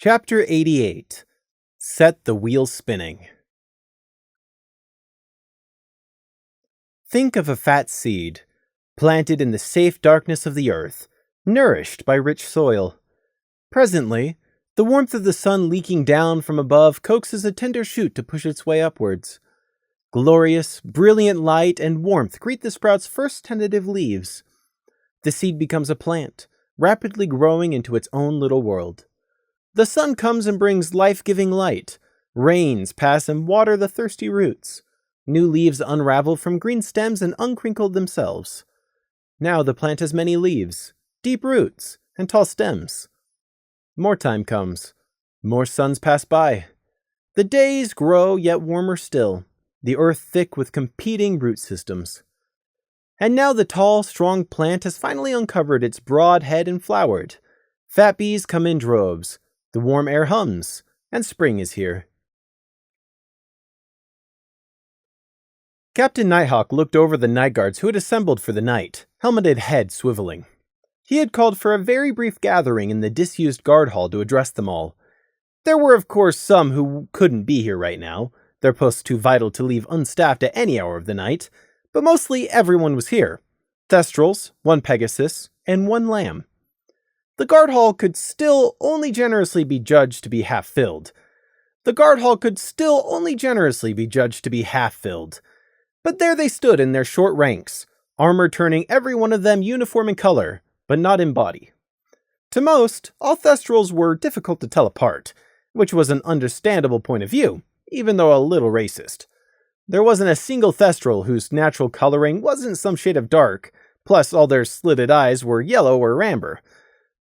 Chapter 88. Set the Wheels Spinning. Think of a fat seed, planted in the safe darkness of the earth, nourished by rich soil. Presently, the warmth of the sun leaking down from above coaxes a tender shoot to push its way upwards. Glorious, brilliant light and warmth greet the sprout's first tentative leaves. The seed becomes a plant, rapidly growing into its own little world. The sun comes and brings life-giving light. Rains pass and water the thirsty roots. New leaves unravel from green stems and uncrinkle themselves. Now the plant has many leaves, deep roots, and tall stems. More time comes. More suns pass by. The days grow yet warmer still, the earth thick with competing root systems. And now the tall, strong plant has finally uncovered its broad head and flowered. Fat bees come in droves. The warm air hums, and spring is here. Captain Nighthawk looked over the night guards who had assembled for the night, helmeted head swiveling. He had called for a very brief gathering in the disused guard hall to address them all. There were of course some who couldn't be here right now, their posts too vital to leave unstaffed at any hour of the night, but mostly everyone was here. Thestrals, 1 Pegasus, and 1 Lamb. The guard hall could still only generously be judged to be half filled. But there they stood in their short ranks, armor turning every one of them uniform in color, but not in body. To most, all Thestrals were difficult to tell apart, which was an understandable point of view, even though a little racist. There wasn't a single Thestral whose natural coloring wasn't some shade of dark, plus all their slitted eyes were yellow or amber.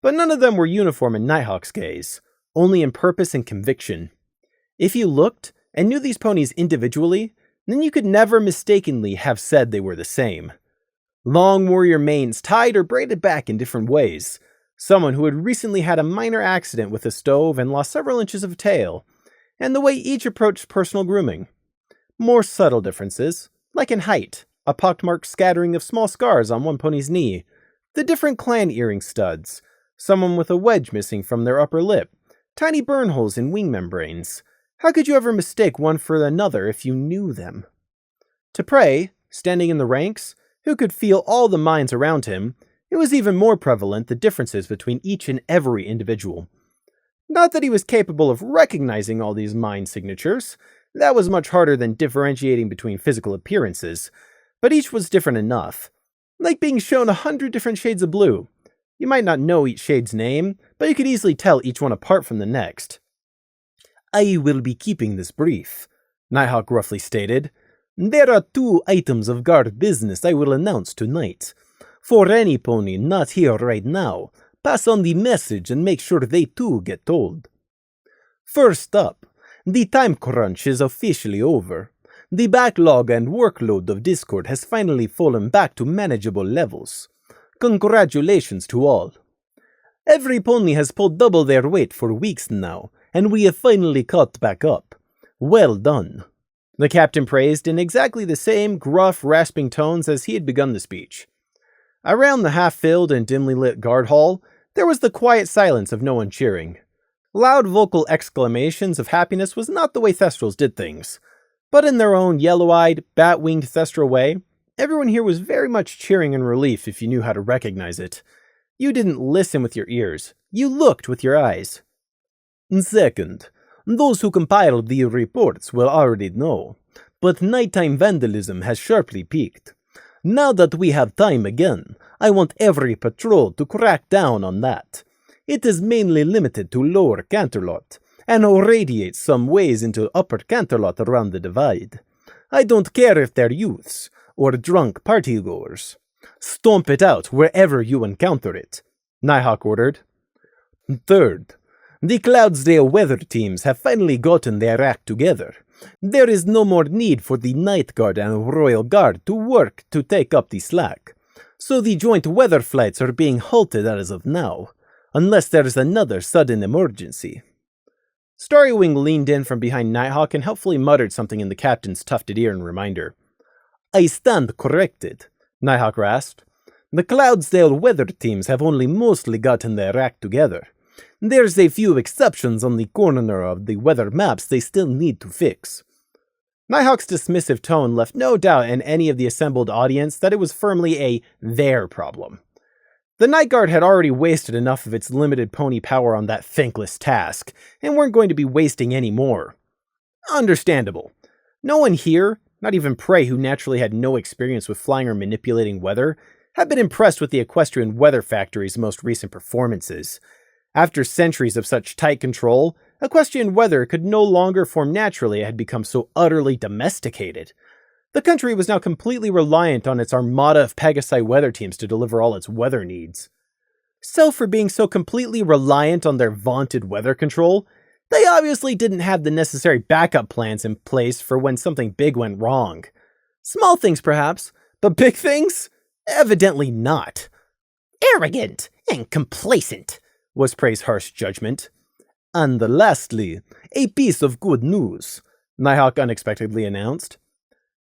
But none of them were uniform in Nighthawk's gaze, only in purpose and conviction. If you looked and knew these ponies individually, then you could never mistakenly have said they were the same. Long warrior manes tied or braided back in different ways. Someone who had recently had a minor accident with a stove and lost several inches of tail. And the way each approached personal grooming. More subtle differences, like in height, a pockmarked scattering of small scars on one pony's knee, the different clan earring studs, someone with a wedge missing from their upper lip, tiny burn holes in wing membranes. How could you ever mistake one for another if you knew them? To Prey, standing in the ranks, who could feel all the minds around him, it was even more prevalent the differences between each and every individual. Not that he was capable of recognizing all these mind signatures, that was much harder than differentiating between physical appearances, but each was different enough. Like being shown 100 different shades of blue. You might not know each shade's name, but you could easily tell each one apart from the next. "I will be keeping this brief," Nighthawk roughly stated. "There are 2 items of guard business I will announce tonight. For any pony not here right now, pass on the message and make sure they too get told. First up, the time crunch is officially over. The backlog and workload of Discord has finally fallen back to manageable levels. Congratulations to all. Every pony has pulled double their weight for weeks now, and we have finally caught back up. Well done." The captain praised in exactly the same gruff, rasping tones as he had begun the speech. Around the half-filled and dimly lit guard hall, there was the quiet silence of no one cheering. Loud vocal exclamations of happiness was not the way Thestrals did things, but in their own yellow-eyed, bat-winged Thestral way, everyone here was very much cheering in relief if you knew how to recognize it. You didn't listen with your ears, you looked with your eyes. Second, those who compiled the reports will already know, but nighttime vandalism has sharply peaked. Now that we have time again, I want every patrol to crack down on that. It is mainly limited to Lower Canterlot, and radiates some ways into Upper Canterlot around the Divide. I don't care if they're youths, or drunk partygoers. Stomp it out wherever you encounter it, Nighthawk ordered. Third, the Cloudsdale weather teams have finally gotten their act together. There is no more need for the Night Guard and Royal Guard to work to take up the slack, so the joint weather flights are being halted as of now, unless there is another sudden emergency. Starrywing leaned in from behind Nighthawk and helpfully muttered something in the captain's tufted ear in reminder. "I stand corrected," Nighthawk rasped. "The Cloudsdale weather teams have only mostly gotten their act together. There's a few exceptions on the corner of the weather maps they still need to fix." Nighthawk's dismissive tone left no doubt in any of the assembled audience that it was firmly a their problem. The Night Guard had already wasted enough of its limited pony power on that thankless task, and weren't going to be wasting any more. Understandable. No one here, not even Prey, who naturally had no experience with flying or manipulating weather, had been impressed with the Equestrian Weather Factory's most recent performances. After centuries of such tight control, Equestrian weather could no longer form naturally. It had become so utterly domesticated. The country was now completely reliant on its armada of Pegasi weather teams to deliver all its weather needs. So for being so completely reliant on their vaunted weather control, they obviously didn't have the necessary backup plans in place for when something big went wrong. Small things perhaps, but big things? Evidently not. "Arrogant and complacent," was Prey's harsh judgment. "And lastly, a piece of good news," Nighthawk unexpectedly announced.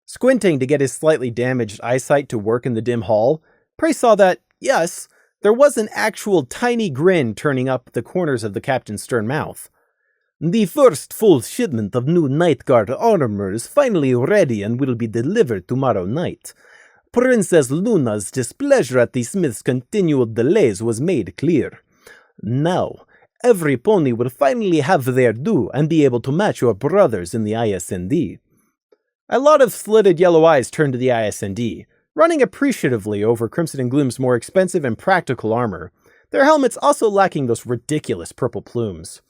Squinting to get his slightly damaged eyesight to work in the dim hall, Prey saw that, yes, there was an actual tiny grin turning up the corners of the captain's stern mouth. "The first full shipment of new Night Guard armor is finally ready and will be delivered tomorrow night. Princess Luna's displeasure at the Smith's continual delays was made clear. Now, every pony will finally have their due and be able to match your brothers in the ISND." A lot of slitted yellow eyes turned to the ISND, running appreciatively over Crimson and Gloom's more expensive and practical armor, their helmets also lacking those ridiculous purple plumes.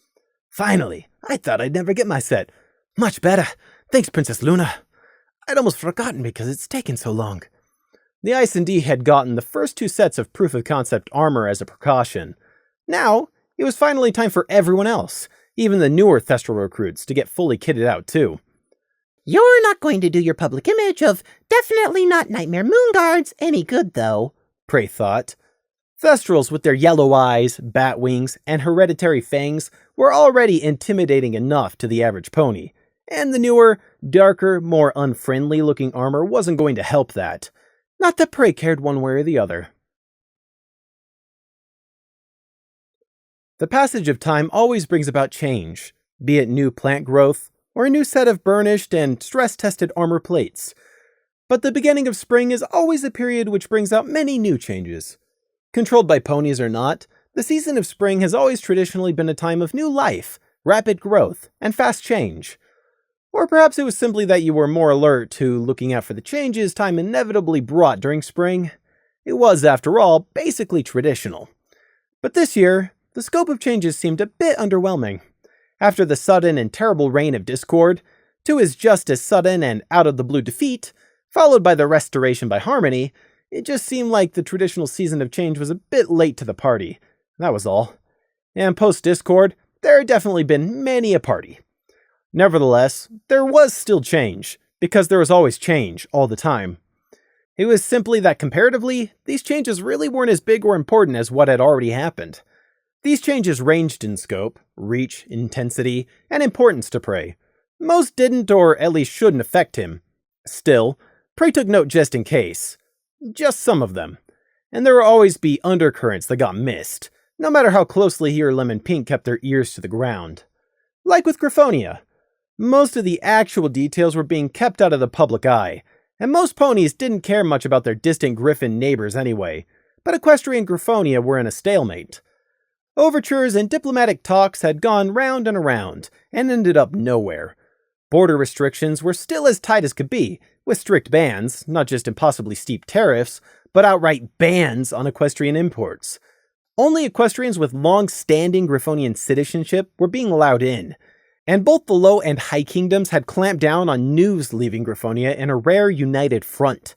"Finally! I thought I'd never get my set. Much better. Thanks, Princess Luna. I'd almost forgotten because it's taken so long." The ISND had gotten the first 2 sets of proof-of-concept armor as a precaution. Now, it was finally time for everyone else, even the newer Thestral recruits, to get fully kitted out too. "You're not going to do your public image of definitely not Nightmare Moon Guards any good, though," Prey thought. Thestrals with their yellow eyes, bat wings, and hereditary fangs were already intimidating enough to the average pony, and the newer, darker, more unfriendly-looking armor wasn't going to help that. Not that Prey cared one way or the other. The passage of time always brings about change, be it new plant growth, or a new set of burnished and stress-tested armor plates. But the beginning of spring is always a period which brings out many new changes. Controlled by ponies or not, the season of spring has always traditionally been a time of new life, rapid growth, and fast change. Or perhaps it was simply that you were more alert to looking out for the changes time inevitably brought during spring. It was, after all, basically traditional. But this year, the scope of changes seemed a bit underwhelming. After the sudden and terrible reign of discord, to his just as sudden and out-of-the-blue defeat, followed by the restoration by Harmony, it just seemed like the traditional season of change was a bit late to the party. That was all. And post-discord, there had definitely been many a party. Nevertheless, there was still change, because there was always change, all the time. It was simply that comparatively, these changes really weren't as big or important as what had already happened. These changes ranged in scope, reach, intensity, and importance to Prey. Most didn't, or at least shouldn't, affect him. Still, Prey took note just in case. Just some of them. And there would always be undercurrents that got missed, no matter how closely he or Lemon Pink kept their ears to the ground. Like with Griffonia. Most of the actual details were being kept out of the public eye, and most ponies didn't care much about their distant Griffin neighbors anyway, but Equestria and Griffonia were in a stalemate. Overtures and diplomatic talks had gone round and around, and ended up nowhere. Border restrictions were still as tight as could be, with strict bans, not just impossibly steep tariffs, but outright bans on equestrian imports. Only equestrians with long-standing Griffonian citizenship were being allowed in, and both the Low and High Kingdoms had clamped down on news leaving Griffonia in a rare united front.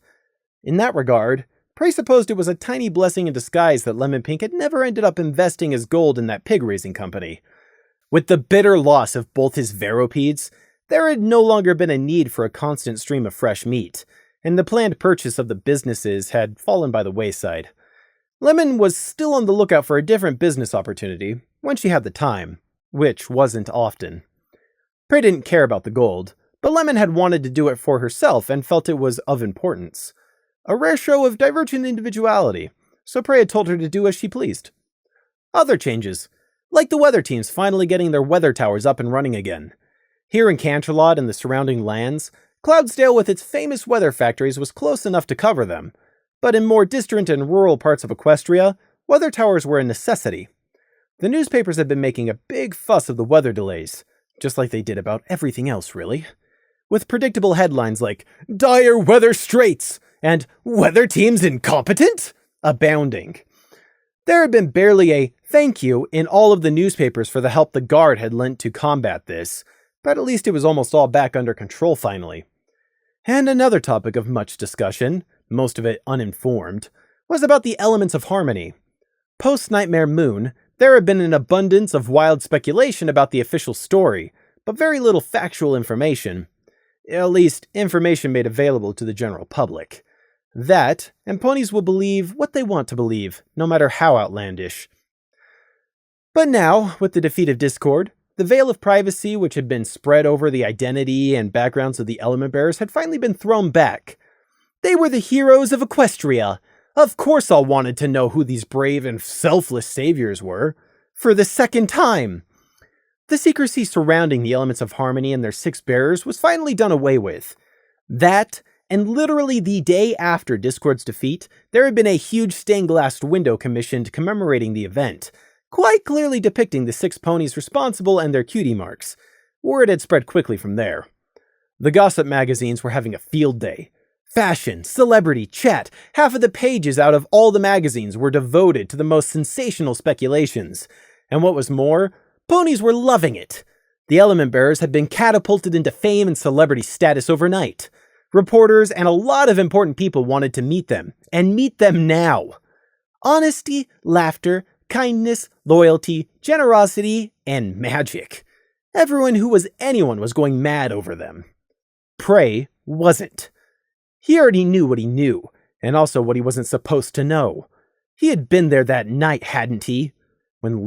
In that regard, Prey supposed it was a tiny blessing in disguise that Lemon Pink had never ended up investing his gold in that pig-raising company. With the bitter loss of both his Veropedes, there had no longer been a need for a constant stream of fresh meat, and the planned purchase of the businesses had fallen by the wayside. Lemon was still on the lookout for a different business opportunity, when she had the time, which wasn't often. Prey didn't care about the gold, but Lemon had wanted to do it for herself and felt it was of importance. A rare show of divergent individuality, so Prey had told her to do as she pleased. Other changes. Like the weather teams finally getting their weather towers up and running again. Here in Canterlot and the surrounding lands, Cloudsdale with its famous weather factories was close enough to cover them, but in more distant and rural parts of Equestria, weather towers were a necessity. The newspapers had been making a big fuss of the weather delays, just like they did about everything else, really, with predictable headlines like, "Dire weather straits," and "Weather teams incompetent?" abounding. There had been barely a thank you in all of the newspapers for the help the Guard had lent to combat this, but at least it was almost all back under control finally. And another topic of much discussion, most of it uninformed, was about the elements of harmony. Post-Nightmare Moon, there had been an abundance of wild speculation about the official story, but very little factual information. At least, information made available to the general public. That, and ponies will believe what they want to believe, no matter how outlandish. But now, with the defeat of Discord, the veil of privacy which had been spread over the identity and backgrounds of the Element Bearers had finally been thrown back. They were the heroes of Equestria. Of course all wanted to know who these brave and selfless saviors were. For the second time. The secrecy surrounding the Elements of Harmony and their 6 bearers was finally done away with. That, and literally the day after Discord's defeat, there had been a huge stained-glass window commissioned commemorating the event, quite clearly depicting the 6 ponies responsible and their cutie marks. Word had spread quickly from there. The gossip magazines were having a field day. Fashion, celebrity, chat, half of the pages out of all the magazines were devoted to the most sensational speculations. And what was more, ponies were loving it. The Element Bearers had been catapulted into fame and celebrity status overnight. Reporters and a lot of important people wanted to meet them, and meet them now. Honesty, laughter, kindness, loyalty, generosity, and magic. Everyone who was anyone was going mad over them. Prey wasn't. He already knew what he knew, and also what he wasn't supposed to know. He had been there that night, hadn't he? When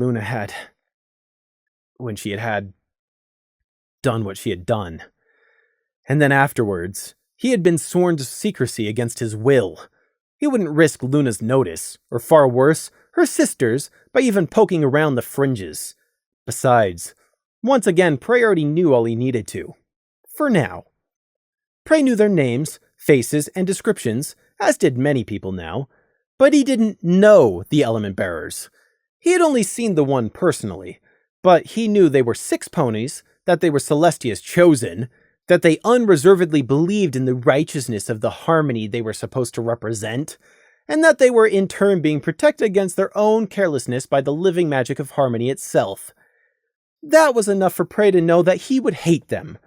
she had done what she had done. And then afterwards, he had been sworn to secrecy against his will. He wouldn't risk Luna's notice, or far worse, her sister's, by even poking around the fringes. Besides, once again, Prey already knew all he needed to. For now. Prey knew their names, faces, and descriptions, as did many people now, but he didn't know the Element Bearers. He had only seen the one personally, but he knew they were 6 ponies, that they were Celestia's chosen, that they unreservedly believed in the righteousness of the harmony they were supposed to represent, and that they were in turn being protected against their own carelessness by the living magic of harmony itself. That was enough for Prey to know that he would hate them.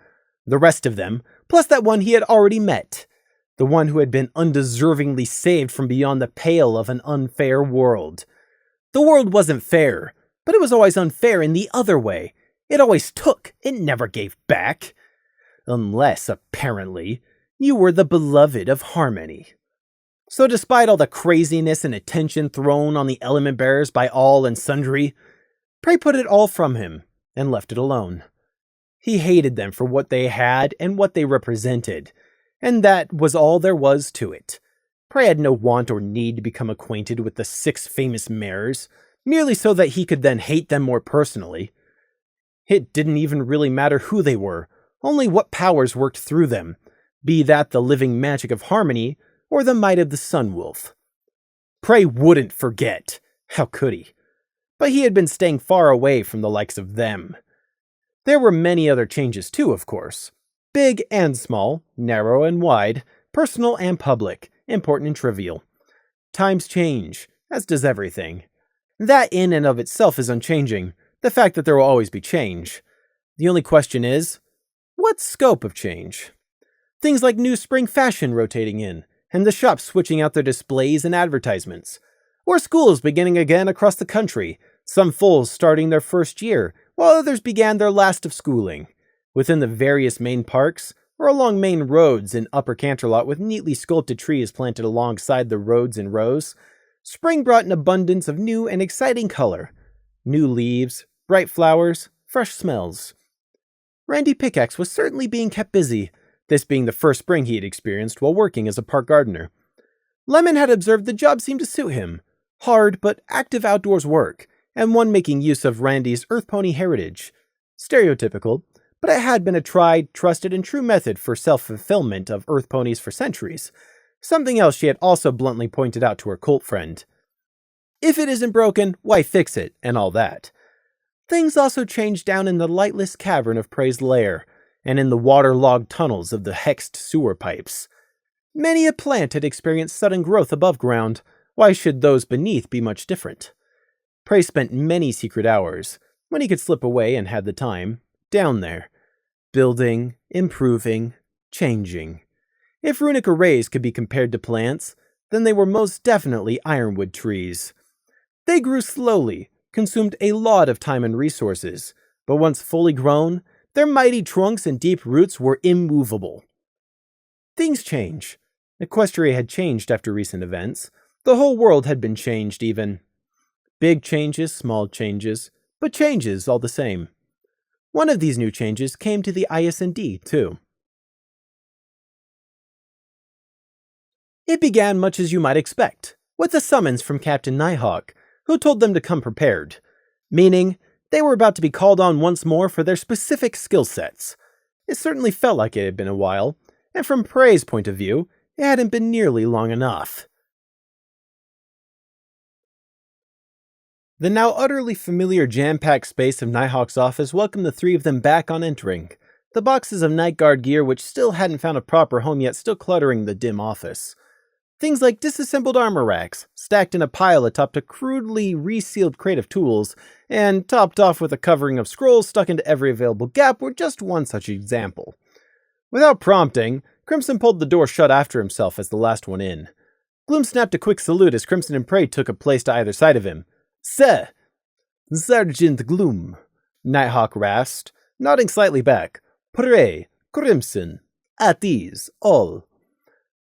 The rest of them, plus that one he had already met. The one who had been undeservingly saved from beyond the pale of an unfair world. The world wasn't fair, but it was always unfair in the other way. It always took, it never gave back. Unless, apparently, you were the beloved of harmony. So despite all the craziness and attention thrown on the Element Bearers by all and sundry, Prey put it all from him and left it alone. He hated them for what they had and what they represented, and that was all there was to it. Prey had no want or need to become acquainted with the 6 famous mares, merely so that he could then hate them more personally. It didn't even really matter who they were, only what powers worked through them, be that the living magic of harmony or the might of the Sun Wolf. Prey wouldn't forget. How could he? But he had been staying far away from the likes of them. There were many other changes too, of course. Big and small, narrow and wide, personal and public, important and trivial. Times change, as does everything. That in and of itself is unchanging, the fact that there will always be change. The only question is, what scope of change? Things like new spring fashion rotating in, and the shops switching out their displays and advertisements. Or schools beginning again across the country, some foals starting their first year, while others began their last of schooling. Within the various main parks, or along main roads in Upper Canterlot with neatly sculpted trees planted alongside the roads in rows, spring brought an abundance of new and exciting color. New leaves, bright flowers, fresh smells. Randy Pickaxe was certainly being kept busy, this being the first spring he had experienced while working as a park gardener. Lemon had observed the job seemed to suit him. Hard but active outdoors work, and one making use of Randy's Earth Pony heritage. Stereotypical, but it had been a tried, trusted, and true method for self-fulfillment of Earth Ponies for centuries. Something else she had also bluntly pointed out to her cult friend. If it isn't broken, why fix it, and all that. Things also changed down in the lightless cavern of Prey's lair, and in the waterlogged tunnels of the hexed sewer pipes. Many a plant had experienced sudden growth above ground. Why should those beneath be much different? Prey spent many secret hours, when he could slip away and had the time, down there. Building, improving, changing. If runic arrays could be compared to plants, then they were most definitely ironwood trees. They grew slowly, consumed a lot of time and resources, but once fully grown, their mighty trunks and deep roots were immovable. Things change. Equestria had changed after recent events. The whole world had been changed even. Big changes, small changes, but changes all the same. One of these new changes came to the ISND, too. It began much as you might expect, with a summons from Captain Nighthawk, who told them to come prepared, meaning they were about to be called on once more for their specific skill sets. It certainly felt like it had been a while, and from Prey's point of view, it hadn't been nearly long enough. The now utterly familiar jam-packed space of Nighthawk's office welcomed the three of them back on entering, the boxes of night guard gear which still hadn't found a proper home yet still cluttering the dim office. Things like disassembled armor racks, stacked in a pile atop a crudely resealed crate of tools, and topped off with a covering of scrolls stuck into every available gap were just one such example. Without prompting, Crimson pulled the door shut after himself as the last one in. Gloom snapped a quick salute as Crimson and Prey took a place to either side of him. Sir! Sergeant Gloom, Nighthawk rasped, nodding slightly back. Prey, Crimson, at ease, all.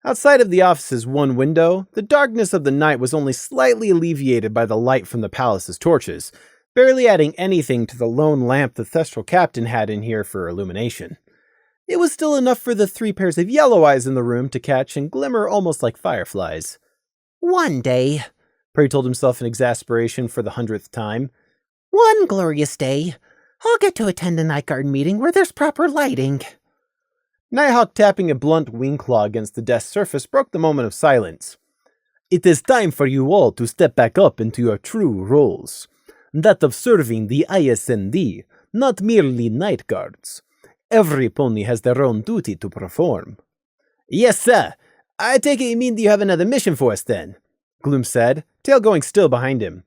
Outside of the office's one window, the darkness of the night was only slightly alleviated by the light from the palace's torches, barely adding anything to the lone lamp the Thestral captain had in here for illumination. It was still enough for the 3 pairs of yellow eyes in the room to catch and glimmer almost like fireflies. One day, Prey told himself in exasperation for the 100th time. One glorious day, I'll get to attend a night guard meeting where there's proper lighting. Nighthawk tapping a blunt wing claw against the desk surface broke the moment of silence. It is time for you all to step back up into your true roles. That of serving the ISND, not merely night guards. Every pony has their own duty to perform. Yes, sir. I take it you mean that you have another mission for us then, Gloom said, tail going still behind him.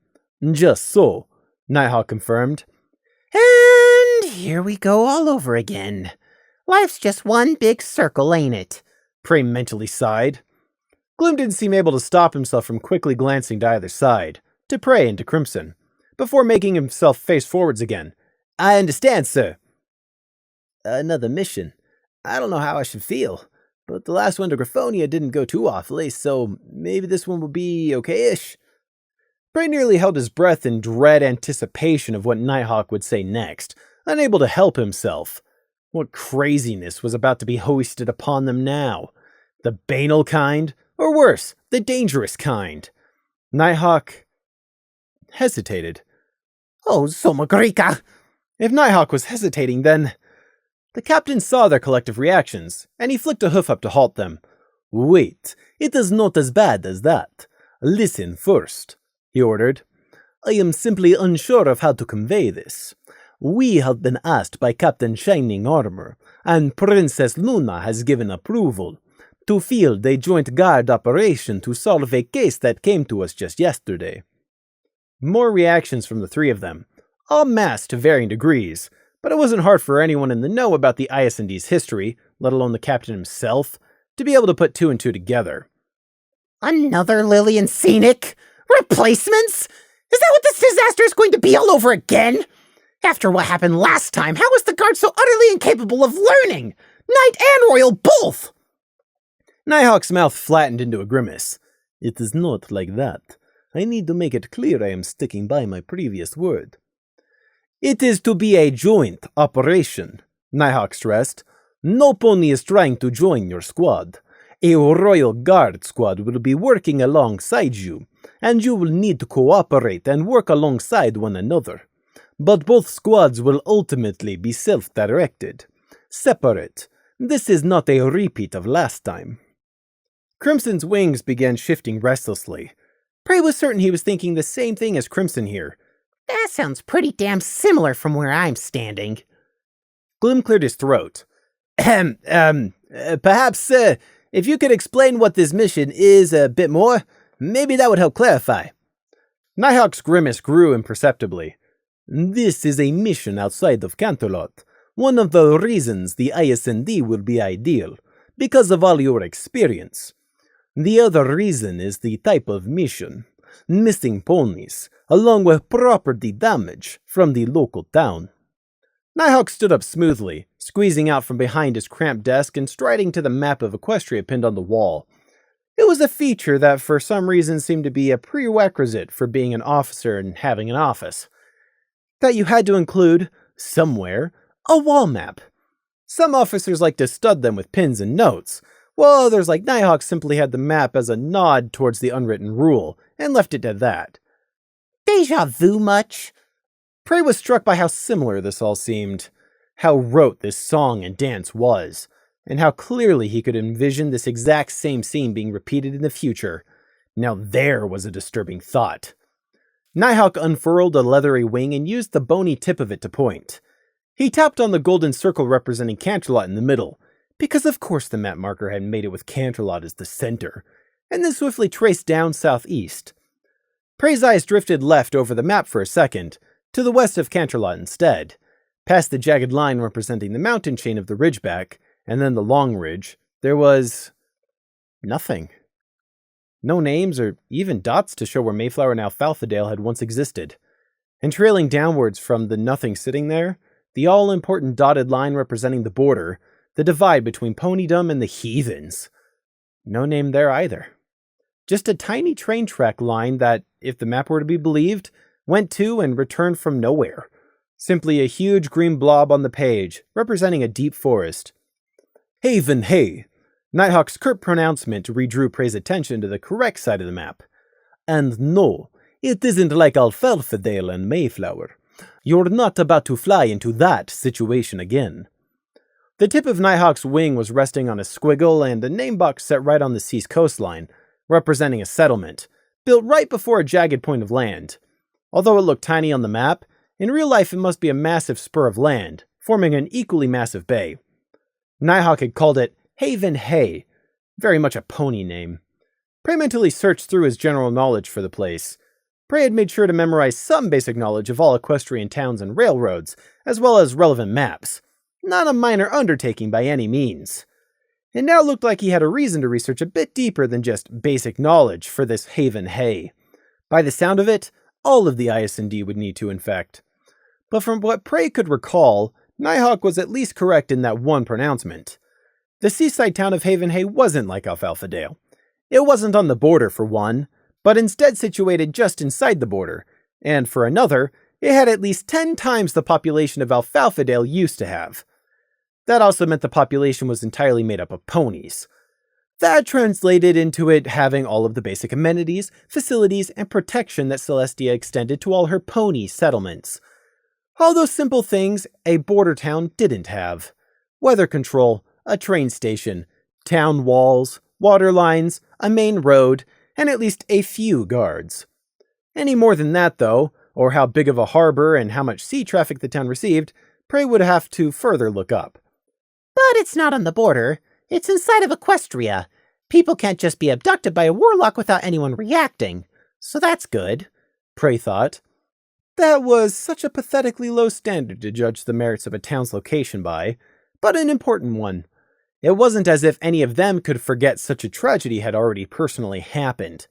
Just so, Nighthawk confirmed. And here we go all over again. Life's just one big circle, ain't it? Prey mentally sighed. Gloom didn't seem able to stop himself from quickly glancing to either side, to Prey and to Crimson, before making himself face forwards again. I understand, sir. Another mission. I don't know how I should feel, but the last one to Graphonia didn't go too awfully, so maybe this one will be okay-ish. Prey nearly held his breath in dread anticipation of what Nighthawk would say next, unable to help himself. What craziness was about to be hoisted upon them now? The banal kind, or worse, the dangerous kind? Nighthawk hesitated. Oh, Somagrika! If Nighthawk was hesitating, then... The captain saw their collective reactions, and he flicked a hoof up to halt them. Wait, it is not as bad as that. Listen first, he ordered. I am simply unsure of how to convey this. We have been asked by Captain Shining Armor, and Princess Luna has given approval, to field a joint guard operation to solve a case that came to us just yesterday. More reactions from the 3 of them, all masked to varying degrees, but it wasn't hard for anyone in the know about the ISND's history, let alone the captain himself, to be able to put 2 and 2 together. Another Lillian Scenic? Replacements? Is that what this disaster is going to be all over again? After what happened last time, how is the guard so utterly incapable of learning? Knight and Royal both! Nighthawk's mouth flattened into a grimace. It is not like that. I need to make it clear I am sticking by my previous word. It is to be a joint operation, Nighthawk stressed. No pony is trying to join your squad. A Royal Guard squad will be working alongside you, and you will need to cooperate and work alongside one another. But both squads will ultimately be self-directed. Separate. This is not a repeat of last time. Crimson's wings began shifting restlessly. Prey was certain he was thinking the same thing as Crimson here. That sounds pretty damn similar from where I'm standing. Gloom cleared his throat. Perhaps, if you could explain what this mission is a bit more, maybe that would help clarify. Nighthawk's grimace grew imperceptibly. This is a mission outside of Canterlot. One of the reasons the ISND will be ideal, because of all your experience. The other reason is the type of mission. Missing ponies, along with property damage from the local town. Nighthawk stood up smoothly, squeezing out from behind his cramped desk and striding to the map of Equestria pinned on the wall. It was a feature that for some reason seemed to be a prerequisite for being an officer and having an office. That you had to include, somewhere, a wall map. Some officers like to stud them with pins and notes, while others like Nighthawk simply had the map as a nod towards the unwritten rule, and left it at that. Deja vu much? Prey was struck by how similar this all seemed, how rote this song and dance was, and how clearly he could envision this exact same scene being repeated in the future. Now there was a disturbing thought. Nighthawk unfurled a leathery wing and used the bony tip of it to point. He tapped on the golden circle representing Canterlot in the middle, because of course the map marker had made it with Canterlot as the center, and then swiftly traced down southeast. Prey's eyes drifted left over the map for a second, to the west of Canterlot instead, past the jagged line representing the mountain chain of the Ridgeback, and then the Long Ridge. There was nothing. No names or even dots to show where Mayflower and Alfalfadale had once existed. And trailing downwards from the nothing sitting there, the all-important dotted line representing the border, the divide between Ponydom and the heathens. No name there either. Just a tiny train track line that, if the map were to be believed, went to and returned from nowhere. Simply a huge green blob on the page, representing a deep forest. Haven Hay. Nighthawk's curt pronouncement redrew Prey's attention to the correct side of the map. And no, it isn't like Alfalfadale and Mayflower. You're not about to fly into that situation again. The tip of Nighthawk's wing was resting on a squiggle and a name box set right on the sea's coastline, representing a settlement, built right before a jagged point of land. Although it looked tiny on the map, in real life it must be a massive spur of land, forming an equally massive bay. Nighthawk had called it Haven Hay, very much a pony name. Prey mentally searched through his general knowledge for the place. Prey had made sure to memorize some basic knowledge of all equestrian towns and railroads, as well as relevant maps. Not a minor undertaking by any means. It now looked like he had a reason to research a bit deeper than just basic knowledge for this Haven Hay. By the sound of it, all of the ISND would need to, in fact. But from what Prey could recall, Nighthawk was at least correct in that one pronouncement. The seaside town of Haven Hay wasn't like Alfalfadale. It wasn't on the border, for one, but instead situated just inside the border, and for another, it had at least 10 times the population of Alfalfadale used to have. That also meant the population was entirely made up of ponies. That translated into it having all of the basic amenities, facilities, and protection that Celestia extended to all her pony settlements. All those simple things a border town didn't have. Weather control, a train station, town walls, water lines, a main road, and at least a few guards. Any more than that, though, or how big of a harbor and how much sea traffic the town received, Prey would have to further look up. But it's not on the border. It's inside of Equestria. People can't just be abducted by a warlock without anyone reacting. So that's good, Prey thought. That was such a pathetically low standard to judge the merits of a town's location by, but an important one. It wasn't as if any of them could forget such a tragedy had already personally happened.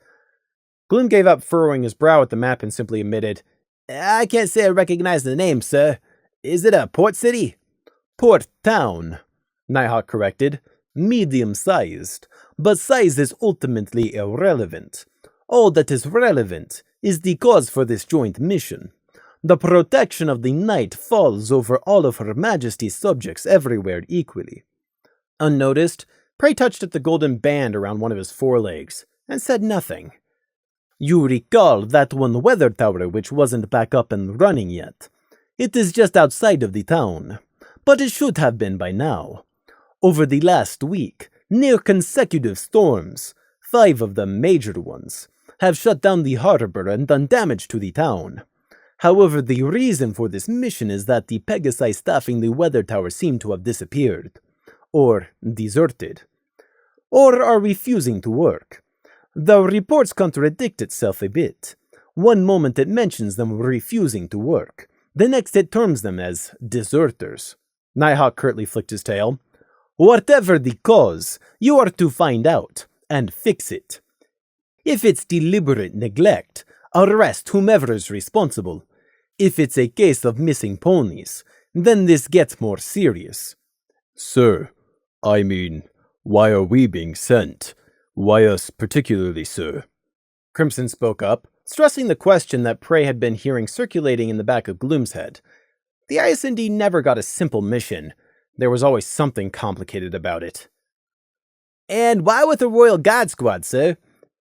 Gloom gave up furrowing his brow at the map and simply admitted, "I can't say I recognize the name, sir. Is it a port city?" "Port town," Nighthawk corrected. "Medium-sized. But size is ultimately irrelevant. All that is relevant is the cause for this joint mission. The protection of the Knight falls over all of Her Majesty's subjects everywhere equally." Unnoticed, Prey touched at the golden band around one of his forelegs, and said nothing. You recall that one weather tower which wasn't back up and running yet. It is just outside of the town, but it should have been by now. Over the last week, near consecutive storms, 5 of them major ones, have shut down the harbor and done damage to the town. However, the reason for this mission is that the Pegasi staffing the weather tower seem to have disappeared, or deserted, or are refusing to work. The reports contradict itself a bit. One moment it mentions them refusing to work, the next it terms them as deserters. Nighthawk curtly flicked his tail. Whatever the cause, you are to find out and fix it. If it's deliberate neglect, arrest whomever is responsible. If it's a case of missing ponies, then this gets more serious. Sir, I mean, why are we being sent? Why us particularly, sir? Crimson spoke up, stressing the question that Prey had been hearing circulating in the back of Gloom's head. The ISND never got a simple mission. There was always something complicated about it. And why with the Royal Guard Squad, sir?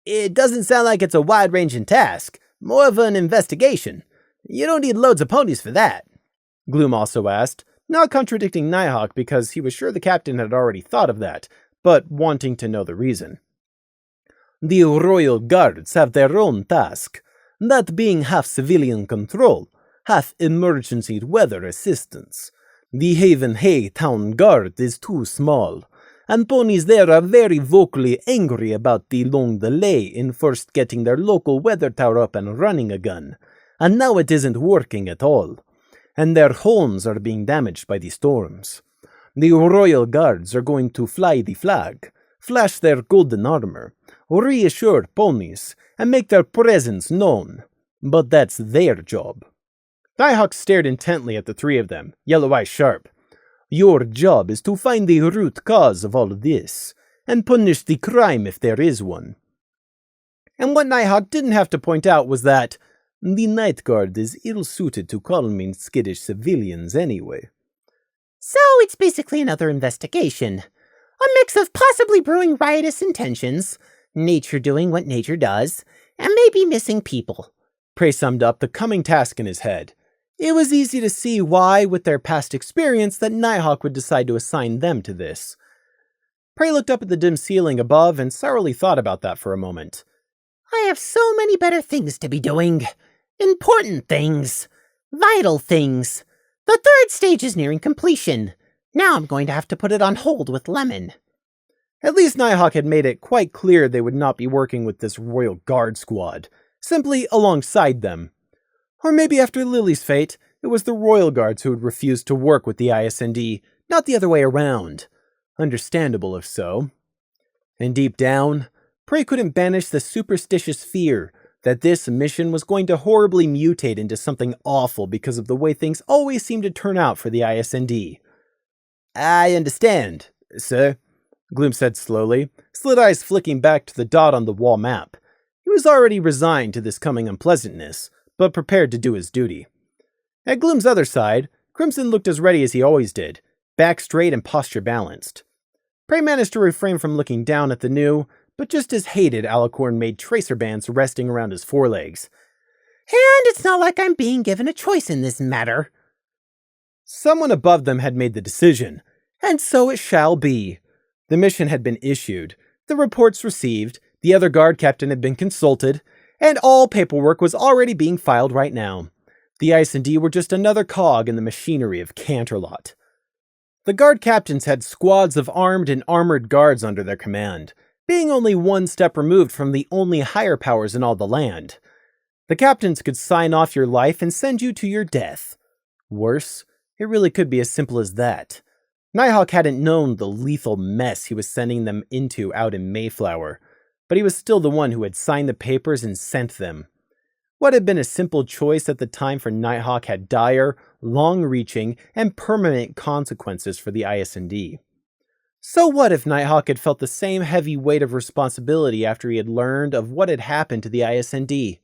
It doesn't sound like it's a wide-ranging task, more of an investigation. You don't need loads of ponies for that. Gloom also asked, not contradicting Nighthawk because he was sure the captain had already thought of that, but wanting to know the reason. The Royal Guards have their own task, that being half civilian control, half emergency weather assistance. The Haven Hay Town Guard is too small, and ponies there are very vocally angry about the long delay in first getting their local weather tower up and running again, and now it isn't working at all, and their homes are being damaged by the storms. The Royal Guards are going to fly the flag, flash their golden armor, reassure ponies, and make their presence known, but that's their job. Nighthawk stared intently at the 3 of them, yellow eyes sharp. Your job is to find the root cause of all this, and punish the crime if there is one. And what Nighthawk didn't have to point out was that the Night Guard is ill-suited to calming skittish civilians anyway. So it's basically another investigation. A mix of possibly brewing riotous intentions, nature doing what nature does, and maybe missing people. Prey summed up the coming task in his head. It was easy to see why, with their past experience, that Nighthawk would decide to assign them to this. Prey looked up at the dim ceiling above and sourly thought about that for a moment. I have so many better things to be doing. Important things. Vital things. The 3rd stage is nearing completion. Now I'm going to have to put it on hold with Lemon. At least Nighthawk had made it quite clear they would not be working with this Royal Guard squad, simply alongside them. Or maybe after Lily's fate, it was the Royal Guards who had refused to work with the ISND, not the other way around. Understandable if so. And deep down, Prey couldn't banish the superstitious fear that this mission was going to horribly mutate into something awful because of the way things always seemed to turn out for the ISND. I understand, sir, Gloom said slowly, slit eyes flicking back to the dot on the wall map. He was already resigned to this coming unpleasantness, but prepared to do his duty. At Gloom's other side, Crimson looked as ready as he always did, back straight and posture balanced. Prey managed to refrain from looking down at the new, but just as hated Alicorn made tracer bands resting around his forelegs. And it's not like I'm being given a choice in this matter. Someone above them had made the decision, and so it shall be. The mission had been issued, the reports received, the other guard captain had been consulted, and all paperwork was already being filed right now. The ISND were just another cog in the machinery of Canterlot. The guard captains had squads of armed and armored guards under their command, being only one step removed from the only higher powers in all the land. The captains could sign off your life and send you to your death. Worse, it really could be as simple as that. Nighthawk hadn't known the lethal mess he was sending them into out in Mayflower, but he was still the one who had signed the papers and sent them. What had been a simple choice at the time for Nighthawk had dire, long-reaching, and permanent consequences for the ISND. So what if Nighthawk had felt the same heavy weight of responsibility after he had learned of what had happened to the ISND?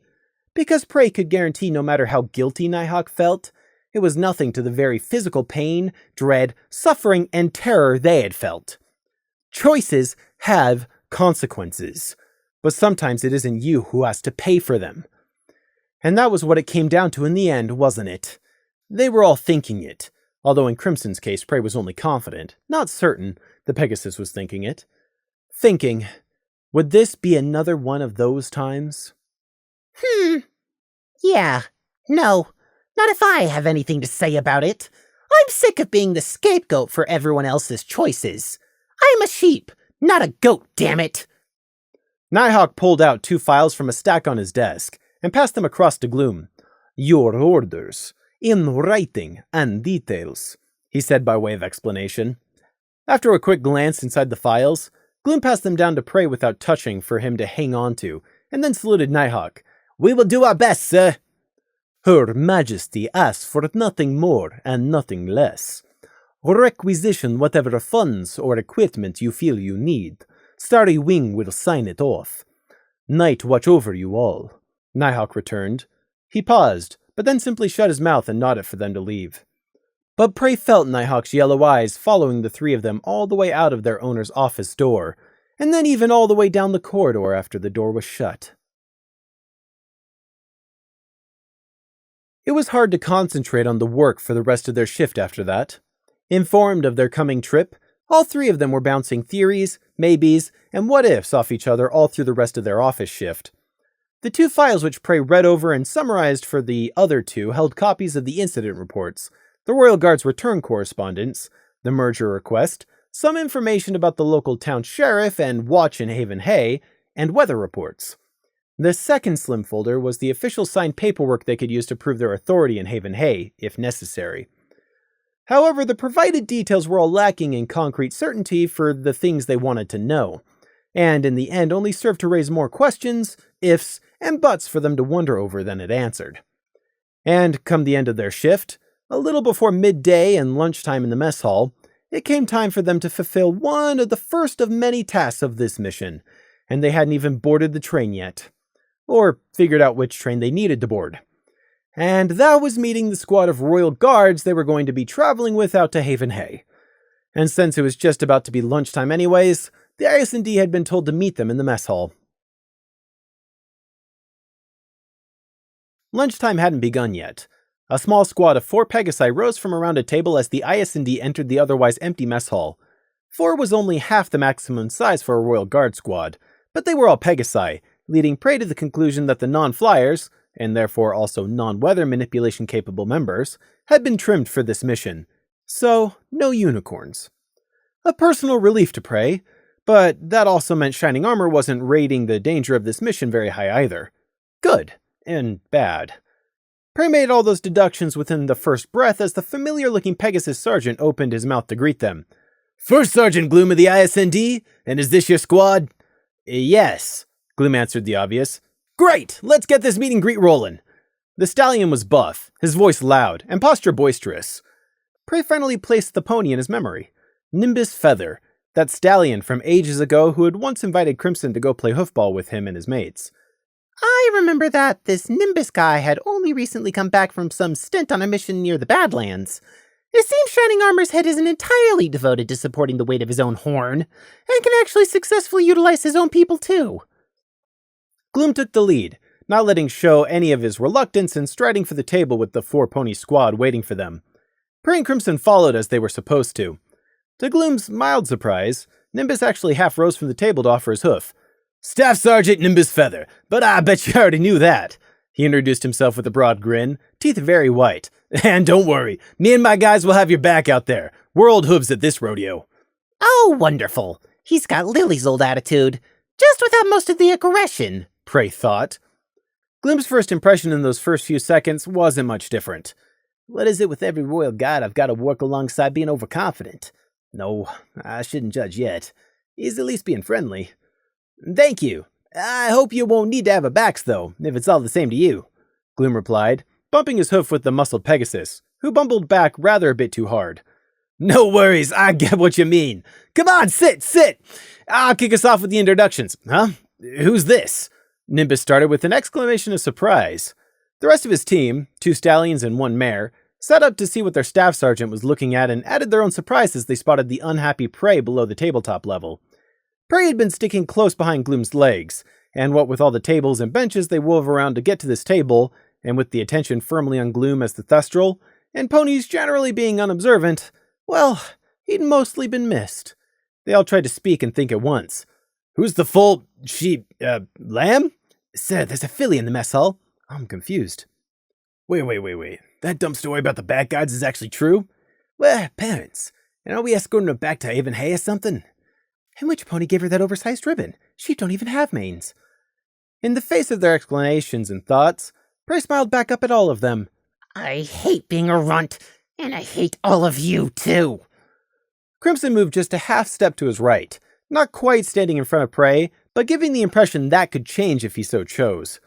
Because Prey could guarantee no matter how guilty Nighthawk felt, it was nothing to the very physical pain, dread, suffering, and terror they had felt. Choices have consequences, but sometimes it isn't you who has to pay for them. And that was what it came down to in the end, wasn't it? They were all thinking it, although in Crimson's case, Prey was only confident, not certain, that Pegasus was thinking it. Thinking, would this be another one of those times? Yeah. No. Not if I have anything to say about it. I'm sick of being the scapegoat for everyone else's choices. I'm a sheep, not a goat, damn it. Nighthawk pulled out 2 files from a stack on his desk and passed them across to Gloom. Your orders, in writing and details, he said by way of explanation. After a quick glance inside the files, Gloom passed them down to Prey without touching for him to hang on to, and then saluted Nighthawk. We will do our best, sir. Her Majesty asks for nothing more and nothing less. Requisition whatever funds or equipment you feel you need. Starry Wing will sign it off. Night watch over you all. Nighthawk returned. He paused, but then simply shut his mouth and nodded for them to leave. But Prey felt Nighthawk's yellow eyes following the 3 of them all the way out of their owner's office door, and then even all the way down the corridor after the door was shut. It was hard to concentrate on the work for the rest of their shift after that. Informed of their coming trip, all 3 of them were bouncing theories, maybes, and what-ifs off each other all through the rest of their office shift. The 2 files which Prey read over and summarized for the other 2 held copies of the incident reports, the Royal Guard's return correspondence, the merger request, some information about the local town sheriff and watch in Haven Hay, and weather reports. The second slim folder was the official signed paperwork they could use to prove their authority in Haven Hay, if necessary. However, the provided details were all lacking in concrete certainty for the things they wanted to know, and in the end only served to raise more questions, ifs, and buts for them to wonder over than it answered. And come the end of their shift, a little before midday and lunchtime in the mess hall, it came time for them to fulfill one of the first of many tasks of this mission, and they hadn't even boarded the train yet. Or figured out which train they needed to board. And that was meeting the squad of Royal Guards they were going to be traveling with out to Haven Hay. And since it was just about to be lunchtime anyways, the IS&D had been told to meet them in the mess hall. Lunchtime hadn't begun yet. A small squad of 4 Pegasi rose from around a table as the IS&D entered the otherwise empty mess hall. 4 was only half the maximum size for a Royal Guard squad, but they were all Pegasi, leading Prey to the conclusion that the non-flyers, and therefore also non-weather manipulation-capable members, had been trimmed for this mission. So, no unicorns. A personal relief to Prey, but that also meant Shining Armor wasn't rating the danger of this mission very high either. Good. And bad. Prey made all those deductions within the first breath as the familiar-looking Pegasus Sergeant opened his mouth to greet them. First Sergeant Gloom of the IS&D, and is this your squad? Yes. Gloom answered the obvious. Great! Let's get this meet and greet rolling! The stallion was buff, his voice loud, and posture boisterous. Prey finally placed the pony in his memory. Nimbus Feather, that stallion from ages ago who had once invited Crimson to go play hoofball with him and his mates. I remember that this Nimbus guy had only recently come back from some stint on a mission near the Badlands. It seems Shining Armor's head isn't entirely devoted to supporting the weight of his own horn, and can actually successfully utilize his own people too. Gloom took the lead, not letting show any of his reluctance and striding for the table with the 4-pony squad waiting for them. Prey and Crimson followed as they were supposed to. To Gloom's mild surprise, Nimbus actually half rose from the table to offer his hoof. Staff Sergeant Nimbus Feather, but I bet you already knew that. He introduced himself with a broad grin, teeth very white. And don't worry, me and my guys will have your back out there. We're old hooves at this rodeo. Oh, wonderful. He's got Lily's old attitude, just without most of the aggression, Prey thought. Gloom's first impression in those first few seconds wasn't much different. What is it with every royal guard I've got to work alongside being overconfident? No, I shouldn't judge yet. He's at least being friendly. Thank you. I hope you won't need to have a backs, though, if it's all the same to you, Gloom replied, bumping his hoof with the muscled Pegasus, who bumbled back rather a bit too hard. No worries, I get what you mean. Come on, sit! I'll kick us off with the introductions. Huh? Who's this? Nimbus started with an exclamation of surprise. The rest of his team, 2 stallions and 1 mare, sat up to see what their staff sergeant was looking at and added their own surprise as they spotted the unhappy Prey below the tabletop level. Prey had been sticking close behind Gloom's legs, and what with all the tables and benches they wove around to get to this table, and with the attention firmly on Gloom as the Thestral, and ponies generally being unobservant, well, he'd mostly been missed. They all tried to speak and think at once. "Who's the full lamb?" "Sir, there's a filly in the mess hall." I'm confused. Wait. That dumb story about the bat guards is actually true? Well, parents, and are we escorting her back to Avonhay or something? And which pony gave her that oversized ribbon? She don't even have manes. In the face of their explanations and thoughts, Prey smiled back up at all of them. I hate being a runt, and I hate all of you, too. Crimson moved just a half step to his right, not quite standing in front of Prey, but giving the impression that could change if he so chose.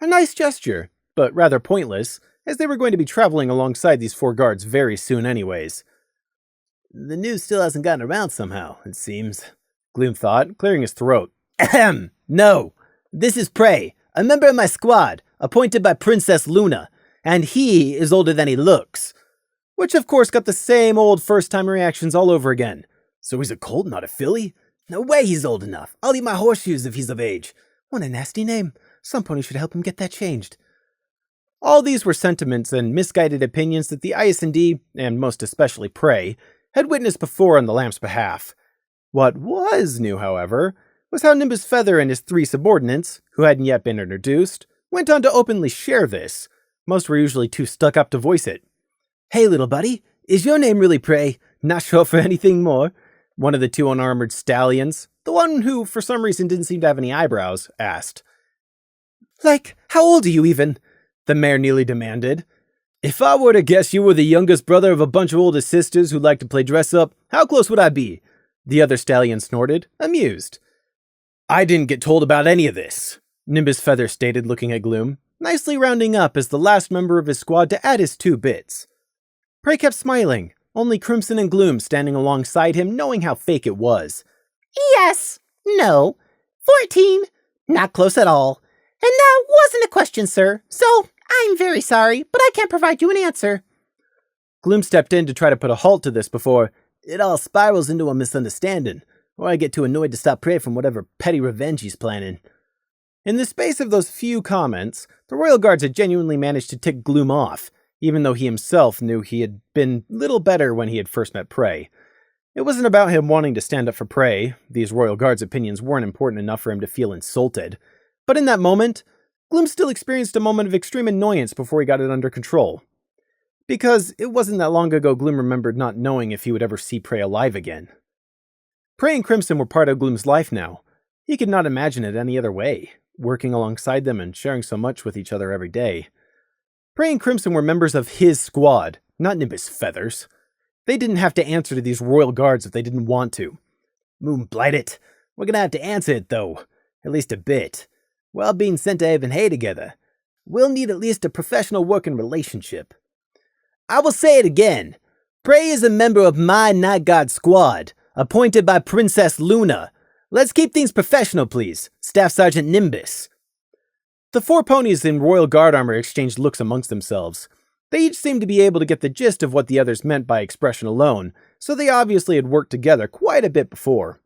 A nice gesture, but rather pointless, as they were going to be traveling alongside these 4 guards very soon anyways. "The news still hasn't gotten around somehow, it seems," Gloom thought, clearing his throat. Ahem! No! This is Prey, a member of my squad, appointed by Princess Luna, and he is older than he looks. Which of course got the same old first-time reactions all over again. "So he's a colt, not a filly? No way he's old enough. I'll eat my horseshoes if he's of age." What a nasty name. Some pony should help him get that changed. All these were sentiments and misguided opinions that the IS&D, and most especially Prey, had witnessed before on the Lamb's behalf. What was new, however, was how Nimbus Feather and his 3 subordinates, who hadn't yet been introduced, went on to openly share this. Most were usually too stuck up to voice it. "Hey, little buddy, is your name really Prey? Not short for anything more?" One of the 2 unarmored stallions, the one who for some reason didn't seem to have any eyebrows, asked. "Like, how old are you even?" the mayor nearly demanded. "If I were to guess you were the youngest brother of a bunch of older sisters who like to play dress-up, how close would I be?" The other stallion snorted, amused. "I didn't get told about any of this," Nimbus Feather stated, looking at Gloom, nicely rounding up as the last member of his squad to add his 2 bits. Prey kept smiling, only Crimson and Gloom standing alongside him, knowing how fake it was. Yes, no, 14, not close at all. And that wasn't a question, sir, so I'm very sorry, but I can't provide you an answer. Gloom stepped in to try to put a halt to this before it all spirals into a misunderstanding, or I get too annoyed to stop Prey from whatever petty revenge he's planning. In the space of those few comments, the Royal Guards had genuinely managed to tick Gloom off, even though he himself knew he had been little better when he had first met Prey. It wasn't about him wanting to stand up for Prey. These Royal Guards' opinions weren't important enough for him to feel insulted. But in that moment, Gloom still experienced a moment of extreme annoyance before he got it under control. Because it wasn't that long ago Gloom remembered not knowing if he would ever see Prey alive again. Prey and Crimson were part of Gloom's life now. He could not imagine it any other way, working alongside them and sharing so much with each other every day. Prey and Crimson were members of his squad, not Nimbus Feathers. They didn't have to answer to these Royal Guards if they didn't want to. Moon blight it. We're gonna have to answer it, though. At least a bit. We're all being sent to Avonhay together. We'll need at least a professional working relationship. I will say it again. Prey is a member of my Night Guard squad, appointed by Princess Luna. Let's keep things professional, please. Staff Sergeant Nimbus. The 4 ponies in Royal Guard armor exchanged looks amongst themselves. They each seemed to be able to get the gist of what the others meant by expression alone, so they obviously had worked together quite a bit before.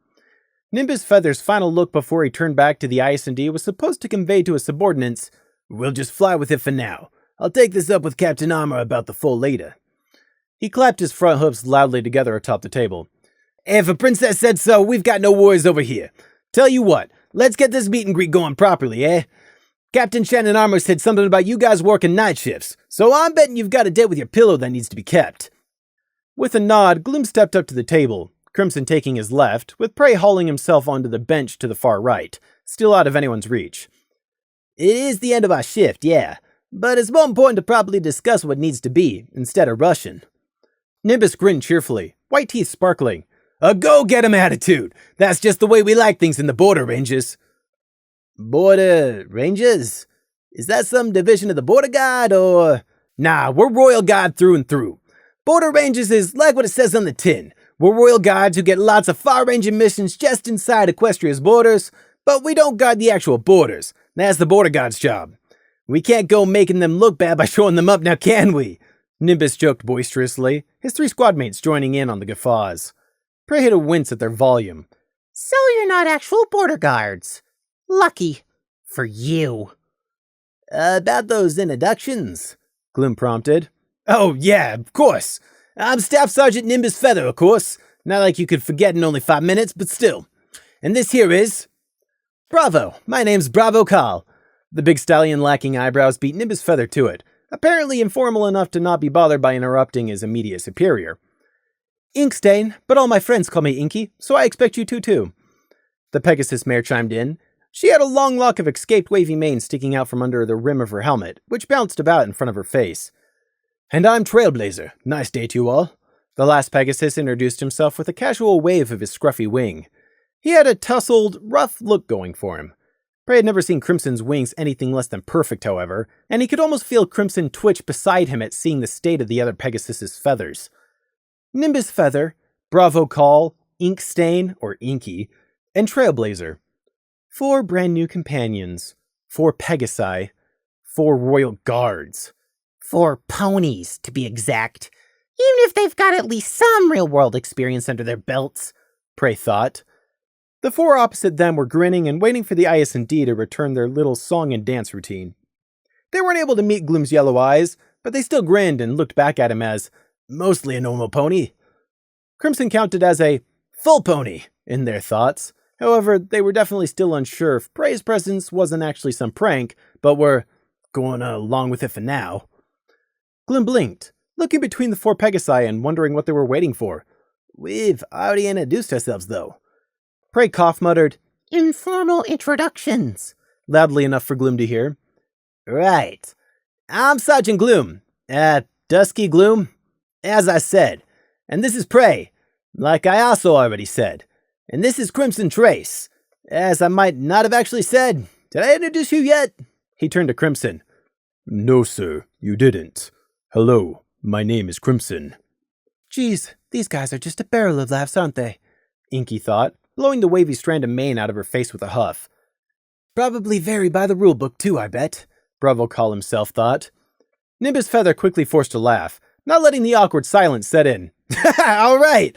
Nimbus Feather's final look before he turned back to the IS&D was supposed to convey to his subordinates, "We'll just fly with it for now. I'll take this up with Captain Armor about the foal later." He clapped his front hooves loudly together atop the table. "If a princess said so, we've got no worries over here. Tell you what, let's get this meet and greet going properly, eh? Captain Shannon Armor said something about you guys working night shifts, so I'm betting you've got a date with your pillow that needs to be kept." With a nod, Gloom stepped up to the table, Crimson taking his left, with Prey hauling himself onto the bench to the far right, still out of anyone's reach. "It is the end of our shift, yeah, but it's more important to properly discuss what needs to be, instead of rushing." Nimbus grinned cheerfully, white teeth sparkling. "A go-get-'em attitude! That's just the way we like things in the Border Rangers." "Border Rangers? Is that some division of the Border Guard, or...?" "Nah, we're Royal Guard through and through. Border Rangers is like what it says on the tin. We're Royal Guards who get lots of far-ranging missions just inside Equestria's borders, but we don't guard the actual borders. That's the Border Guard's job. We can't go making them look bad by showing them up now, can we?" Nimbus joked boisterously, his 3 squadmates joining in on the guffaws. Prey hit a wince at their volume. "So you're not actual border guards. Lucky. For you. About those introductions, Gloom prompted. Oh, yeah, of course. I'm Staff Sergeant Nimbus Feather, of course. Not like you could forget in only 5 minutes, but still. And this here is... Bravo, my name's Bravo Carl. The big stallion lacking eyebrows beat Nimbus Feather to it, apparently informal enough to not be bothered by interrupting his immediate superior. Inkstain, but all my friends call me Inky, so I expect you to too. The Pegasus mare chimed in. She had a long lock of escaped wavy mane sticking out from under the rim of her helmet, which bounced about in front of her face. And I'm Trailblazer. Nice day to you all. The last Pegasus introduced himself with a casual wave of his scruffy wing. He had a tousled, rough look going for him. Prey had never seen Crimson's wings anything less than perfect, however, and he could almost feel Crimson twitch beside him at seeing the state of the other Pegasus's feathers. Nimbus Feather, Bravo Call, Inkstain, or Inky, and Trailblazer. 4 brand new companions. 4 Pegasi. 4 royal guards. 4 ponies, to be exact. Even if they've got at least some real-world experience under their belts, Prey thought. The 4 opposite them were grinning and waiting for the IS&D to return their little song and dance routine. They weren't able to meet Gloom's yellow eyes, but they still grinned and looked back at him as mostly a normal pony. Crimson counted as a full pony in their thoughts. However, they were definitely still unsure if Prey's presence wasn't actually some prank, but were going along with it for now. Gloom blinked, looking between the 4 Pegasi and wondering what they were waiting for. We've already introduced ourselves, though. Prey cough muttered, informal introductions, loudly enough for Gloom to hear. Right. I'm Sergeant Gloom. Dusky Gloom, as I said. And this is Prey, like I also already said. And this is Crimson Trace, as I might not have actually said. Did I introduce you yet? He turned to Crimson. No, sir, you didn't. Hello, my name is Crimson. Geez, these guys are just a barrel of laughs, aren't they? Inky thought, blowing the wavy strand of mane out of her face with a huff. Probably vary by the rulebook too, I bet, Bravo Call himself thought. Nimbus Feather quickly forced a laugh, not letting the awkward silence set in. All right.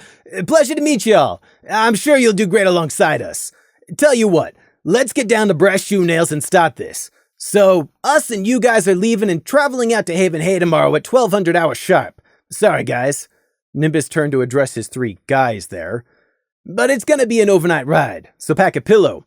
Pleasure to meet y'all. I'm sure you'll do great alongside us. Tell you what, let's get down to brass shoe nails and start this. So, us and you guys are leaving and traveling out to Haven Hay tomorrow at 1200 hours sharp. Sorry, guys. Nimbus turned to address his 3 guys there. But it's gonna be an overnight ride, so pack a pillow.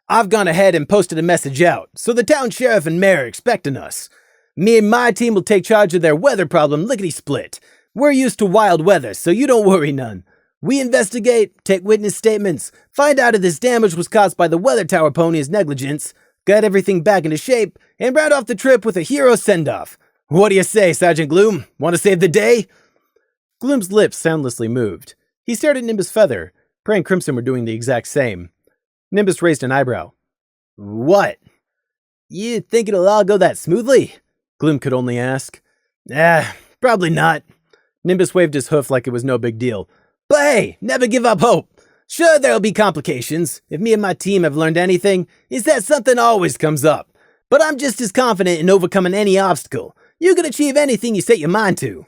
I've gone ahead and posted a message out, so the town sheriff and mayor are expecting us. Me and my team will take charge of their weather problem lickety-split. We're used to wild weather, so you don't worry none. We investigate, take witness statements, find out if this damage was caused by the weather tower pony's negligence, get everything back into shape, and round off the trip with a hero send-off. What do you say, Sergeant Gloom? Want to save the day? Gloom's lips soundlessly moved. He stared at Nimbus Feather. Prey and Crimson were doing the exact same. Nimbus raised an eyebrow. What? You think it'll all go that smoothly? Gloom could only ask. Probably not. Nimbus waved his hoof like it was no big deal. But hey, never give up hope. Sure, there'll be complications. If me and my team have learned anything, is that something always comes up. But I'm just as confident in overcoming any obstacle. You can achieve anything you set your mind to.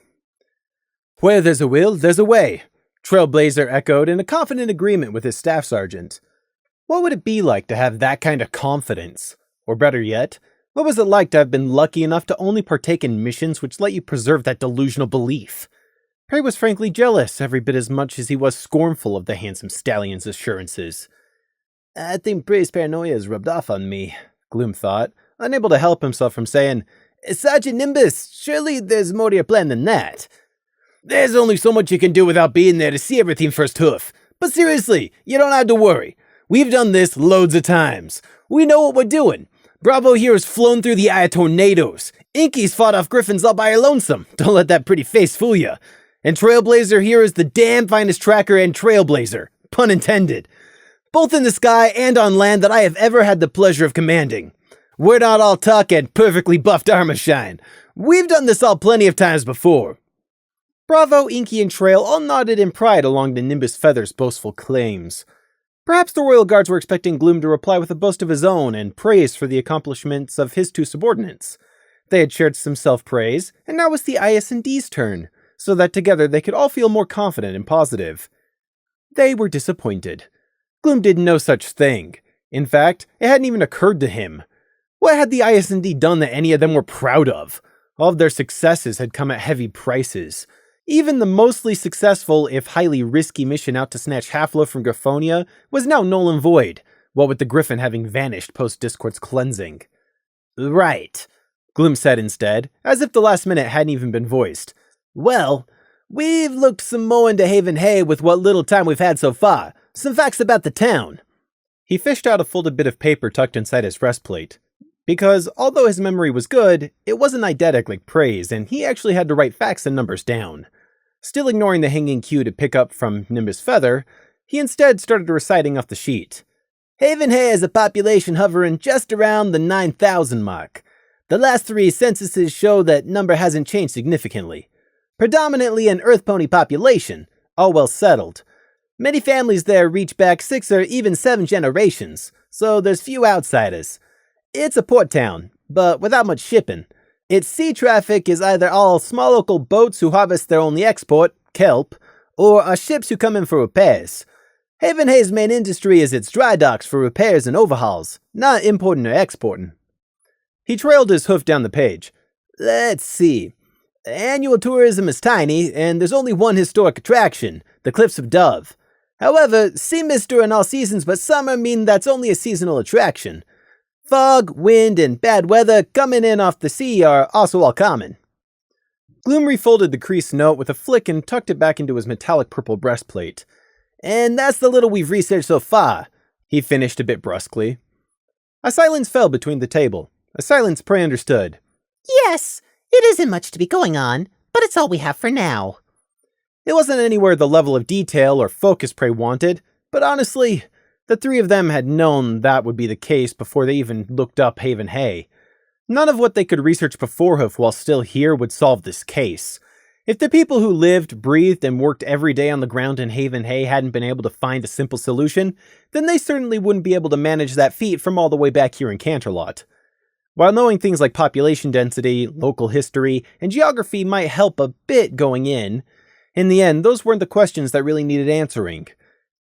Where there's a will, there's a way, Trailblazer echoed in a confident agreement with his staff sergeant. What would it be like to have that kind of confidence? Or better yet, what was it like to have been lucky enough to only partake in missions which let you preserve that delusional belief? Prey was frankly jealous, every bit as much as he was scornful of the handsome stallion's assurances. I think Prey's paranoia has rubbed off on me, Gloom thought, unable to help himself from saying, Sergeant Nimbus, surely there's more to your plan than that. There's only so much you can do without being there to see everything first hoof. But seriously, you don't have to worry. We've done this loads of times. We know what we're doing. Bravo here has flown through the eye of tornadoes. Inky's fought off griffins all by her lonesome. Don't let that pretty face fool you. And Trailblazer here is the damn finest tracker and trailblazer, pun intended, both in the sky and on land that I have ever had the pleasure of commanding. We're not all tuck and perfectly buffed armor shine. We've done this all plenty of times before. Bravo, Inky, and Trail all nodded in pride along the Nimbus Feather's boastful claims. Perhaps the Royal Guards were expecting Gloom to reply with a boast of his own and praise for the accomplishments of his 2 subordinates. They had shared some self-praise, and now it was the IS&D's turn, so that together they could all feel more confident and positive. They were disappointed. Gloom did no such thing. In fact, it hadn't even occurred to him. What had the IS&D done that any of them were proud of? All of their successes had come at heavy prices. Even the mostly successful, if highly risky mission out to snatch Half-Life from Graphonia was now null and void, what with the Griffin having vanished post-Discord's cleansing. Right, Gloom said instead, as if the last minute hadn't even been voiced. Well, we've looked some more into Haven Hay with what little time we've had so far. Some facts about the town. He fished out a folded bit of paper tucked inside his breastplate. Because, although his memory was good, it wasn't eidetic like Prey's, and he actually had to write facts and numbers down. Still ignoring the hanging cue to pick up from Nimbus Feather, he instead started reciting off the sheet. Haven Hay has a population hovering just around the 9,000 mark. The last 3 censuses show that number hasn't changed significantly. Predominantly an Earth Pony population, all well settled. Many families there reach back 6 or even 7 generations, so there's few outsiders. It's a port town, but without much shipping. Its sea traffic is either all small local boats who harvest their only export, kelp, or are ships who come in for repairs. Haven Hay's main industry is its dry docks for repairs and overhauls, not importing or exporting. He trailed his hoof down the page. Let's see. Annual tourism is tiny, and there's only one historic attraction, the Cliffs of Dove. However, sea mist during all seasons but summer mean that's only a seasonal attraction. Fog, wind, and bad weather coming in off the sea are also all common. Gloom refolded the creased note with a flick and tucked it back into his metallic purple breastplate. And that's the little we've researched so far, he finished a bit brusquely. A silence fell between the table, a silence Prey understood. Yes, it isn't much to be going on, but it's all we have for now. It wasn't anywhere the level of detail or focus Prey wanted, but honestly, the 3 of them had known that would be the case before they even looked up Haven Hay. None of what they could research beforehand while still here would solve this case. If the people who lived, breathed, and worked every day on the ground in Haven Hay hadn't been able to find a simple solution, then they certainly wouldn't be able to manage that feat from all the way back here in Canterlot. While knowing things like population density, local history, and geography might help a bit going in the end, those weren't the questions that really needed answering.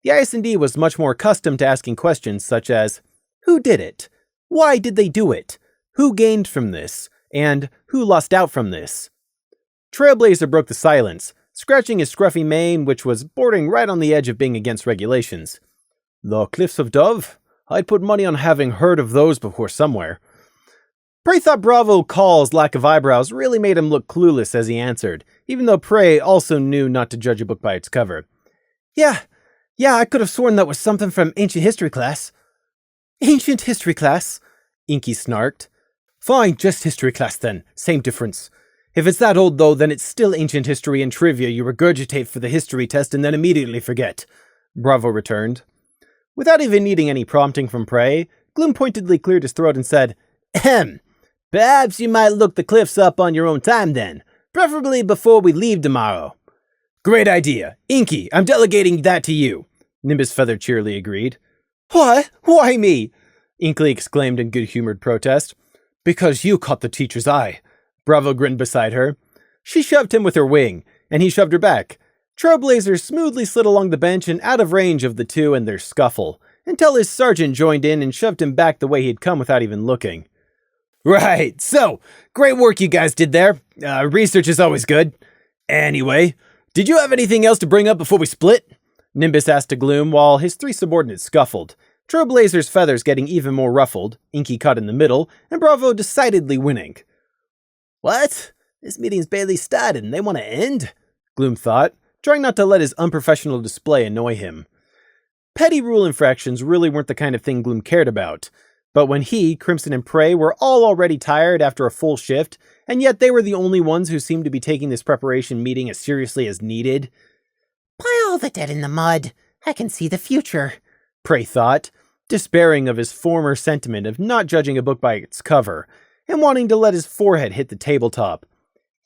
The IS&D was much more accustomed to asking questions such as, who did it? Why did they do it? Who gained from this? And who lost out from this? Trailblazer broke the silence, scratching his scruffy mane, which was bordering right on the edge of being against regulations. The Cliffs of Dove? I'd put money on having heard of those before somewhere. Prey thought Bravo Call's lack of eyebrows really made him look clueless as he answered, even though Prey also knew not to judge a book by its cover. Yeah, I could have sworn that was something from ancient history class. Ancient history class? Inky snarked. Fine, just history class then. Same difference. If it's that old though, then it's still ancient history and trivia you regurgitate for the history test and then immediately forget. Bravo returned. Without even needing any prompting from Prey, Gloom pointedly cleared his throat and said, Ahem. Perhaps you might look the cliffs up on your own time then, preferably before we leave tomorrow. Great idea. Inky, I'm delegating that to you. Nimbus Feather cheerily agreed. What? Why me? Inky exclaimed in good-humored protest. Because you caught the teacher's eye. Bravo grinned beside her. She shoved him with her wing, and he shoved her back. Trailblazer smoothly slid along the bench and out of range of the two and their scuffle, until his sergeant joined in and shoved him back the way he'd come without even looking. Right, so, great work you guys did there. Research is always good. Anyway, did you have anything else to bring up before we split? Nimbus asked to Gloom while his 3 subordinates scuffled. Trailblazer's feathers getting even more ruffled, Inky caught in the middle, and Bravo decidedly winning. What? This meeting's barely started and they want to end? Gloom thought, trying not to let his unprofessional display annoy him. Petty rule infractions really weren't the kind of thing Gloom cared about, but when he, Crimson, and Prey were all already tired after a full shift, and yet they were the only ones who seemed to be taking this preparation meeting as seriously as needed. By all the dead in the mud, I can see the future, Prey thought, despairing of his former sentiment of not judging a book by its cover, and wanting to let his forehead hit the tabletop.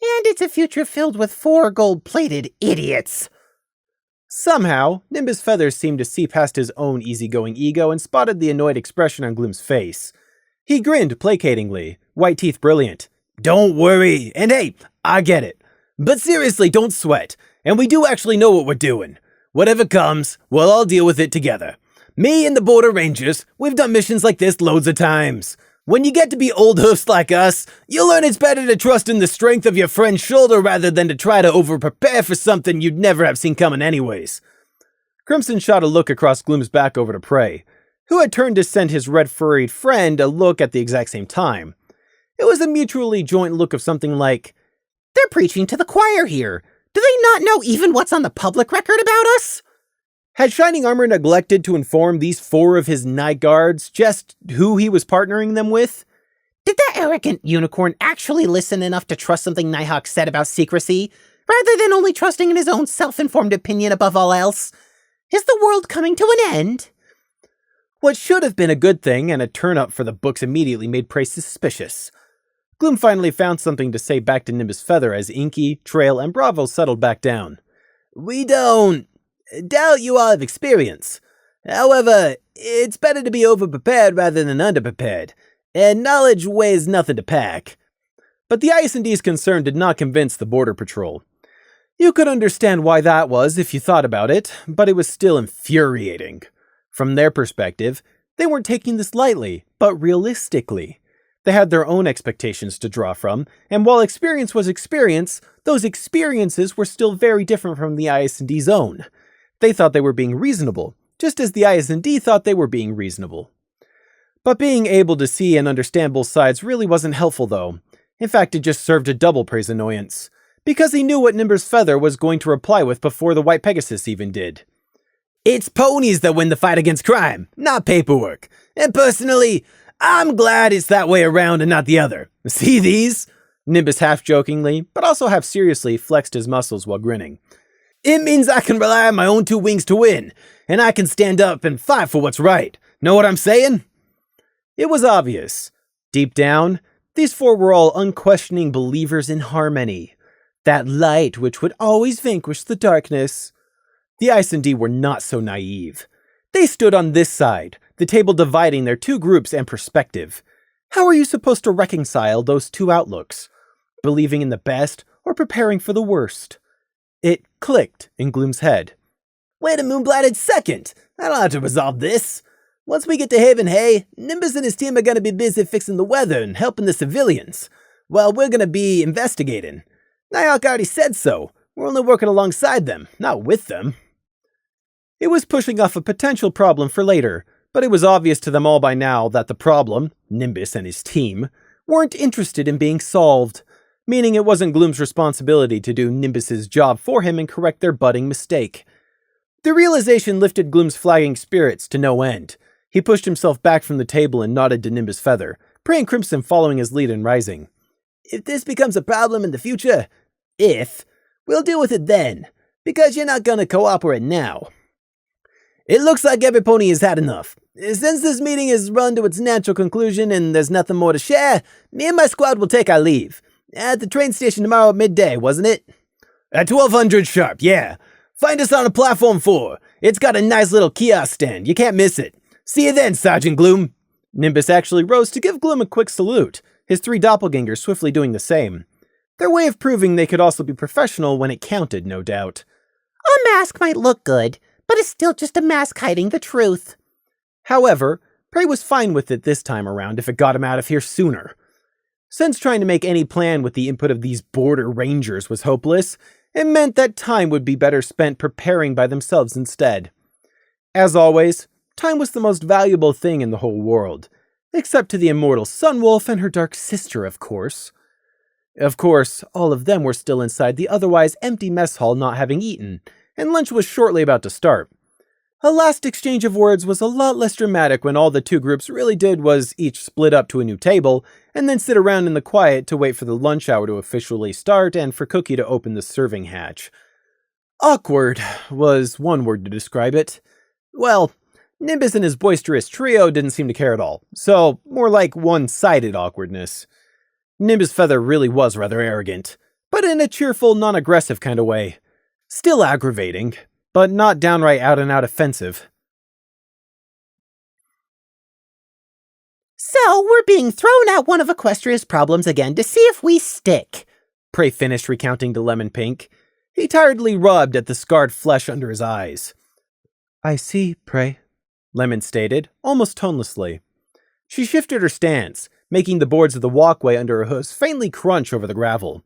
And it's a future filled with 4 gold-plated idiots. Somehow, Nimbus Feathers seemed to see past his own easygoing ego and spotted the annoyed expression on Gloom's face. He grinned placatingly, white teeth brilliant. Don't worry, and hey, I get it. But seriously, don't sweat, and we do actually know what we're doing. Whatever comes, we'll all deal with it together. Me and the Border Rangers, we've done missions like this loads of times. When you get to be old hoofs like us, you'll learn it's better to trust in the strength of your friend's shoulder rather than to try to over-prepare for something you'd never have seen coming anyways. Crimson shot a look across Gloom's back over to Prey, who had turned to send his red-furried friend a look at the exact same time. It was a mutually joint look of something like, "They're preaching to the choir here. Do they not know even what's on the public record about us?" Had Shining Armor neglected to inform these 4 of his night guards just who he was partnering them with? Did that arrogant unicorn actually listen enough to trust something Nighthawk said about secrecy, rather than only trusting in his own self-informed opinion above all else? Is the world coming to an end? What should have been a good thing and a turn-up for the books immediately made Prey suspicious. Gloom finally found something to say back to Nimbus Feather as Inky, Trail, and Bravo settled back down. We don't doubt you all have experience. However, it's better to be over-prepared rather than under-prepared, and knowledge weighs nothing to pack. But the IS&D's concern did not convince the Border Patrol. You could understand why that was if you thought about it, but it was still infuriating. From their perspective, they weren't taking this lightly, but realistically. They had their own expectations to draw from, and while experience was experience, those experiences were still very different from the IS&D's own. They thought they were being reasonable, just as the IS&D thought they were being reasonable. But being able to see and understand both sides really wasn't helpful though. In fact, it just served to double Prey's annoyance, because he knew what Nimbus Feather was going to reply with before the White Pegasus even did. It's ponies that win the fight against crime, not paperwork. And personally, I'm glad it's that way around and not the other. See these? Nimbus half-jokingly, but also half-seriously, flexed his muscles while grinning. It means I can rely on my own 2 wings to win, and I can stand up and fight for what's right. Know what I'm saying? It was obvious. Deep down, these 4 were all unquestioning believers in harmony. That light which would always vanquish the darkness. The IS&D were not so naive. They stood on this side, the table dividing their 2 groups and perspective. How are you supposed to reconcile those 2 outlooks? Believing in the best or preparing for the worst? It clicked in Gloom's head. Wait a moonbladed second! I don't have to resolve this. Once we get to Haven Hay, Nimbus and his team are going to be busy fixing the weather and helping the civilians, while we're going to be investigating. Nighthawk already said so. We're only working alongside them, not with them. It was pushing off a potential problem for later, but it was obvious to them all by now that the problem, Nimbus and his team, weren't interested in being solved, meaning it wasn't Gloom's responsibility to do Nimbus's job for him and correct their budding mistake. The realization lifted Gloom's flagging spirits to no end. He pushed himself back from the table and nodded to Nimbus Feather, Prey and Crimson following his lead and rising. If this becomes a problem in the future, we'll deal with it then, because you're not going to cooperate now. It looks like every pony has had enough. Since this meeting has run to its natural conclusion and there's nothing more to share, me and my squad will take our leave. At the train station tomorrow at midday, wasn't it? At 1200 sharp, yeah. Find us on a platform 4. It's got a nice little kiosk stand. You can't miss it. See you then, Sergeant Gloom. Nimbus actually rose to give Gloom a quick salute, his 3 doppelgangers swiftly doing the same. Their way of proving they could also be professional when it counted, no doubt. A mask might look good, but it's still just a mask hiding the truth. However, Prey was fine with it this time around if it got him out of here sooner. Since trying to make any plan with the input of these border rangers was hopeless, it meant that time would be better spent preparing by themselves instead. As always, time was the most valuable thing in the whole world, except to the immortal Sunwolf and her dark sister, of course. Of course, all of them were still inside the otherwise empty mess hall not having eaten, and lunch was shortly about to start. A last exchange of words was a lot less dramatic when all the 2 groups really did was each split up to a new table, and then sit around in the quiet to wait for the lunch hour to officially start and for Cookie to open the serving hatch. Awkward was one word to describe it. Well, Nimbus and his boisterous trio didn't seem to care at all, so more like one-sided awkwardness. Nimbus Feather really was rather arrogant, but in a cheerful, non-aggressive kind of way. Still aggravating, but not downright out-and-out offensive. So, we're being thrown at one of Equestria's problems again to see if we stick. Prey finished recounting to Lemon Pink. He tiredly rubbed at the scarred flesh under his eyes. I see, Prey, Lemon stated, almost tonelessly. She shifted her stance, making the boards of the walkway under her hooves faintly crunch over the gravel.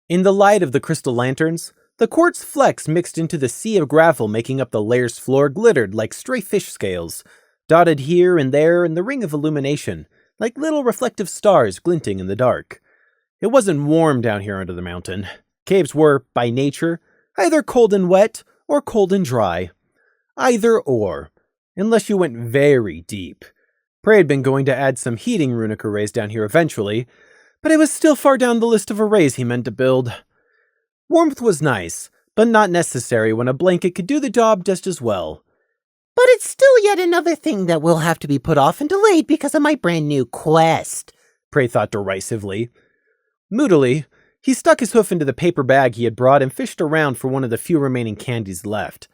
In the light of the crystal lanterns, the quartz flecks mixed into the sea of gravel making up the lair's floor glittered like stray fish scales, dotted here and there in the ring of illumination, like little reflective stars glinting in the dark. It wasn't warm down here under the mountain. Caves were, by nature, either cold and wet or cold and dry. Either or, unless you went very deep. Prey had been going to add some heating runic arrays down here eventually, but it was still far down the list of arrays he meant to build. Warmth was nice, but not necessary when a blanket could do the job just as well. But it's still yet another thing that will have to be put off and delayed because of my brand new quest, Prey thought derisively. Moodily, he stuck his hoof into the paper bag he had brought and fished around for one of the few remaining candies left.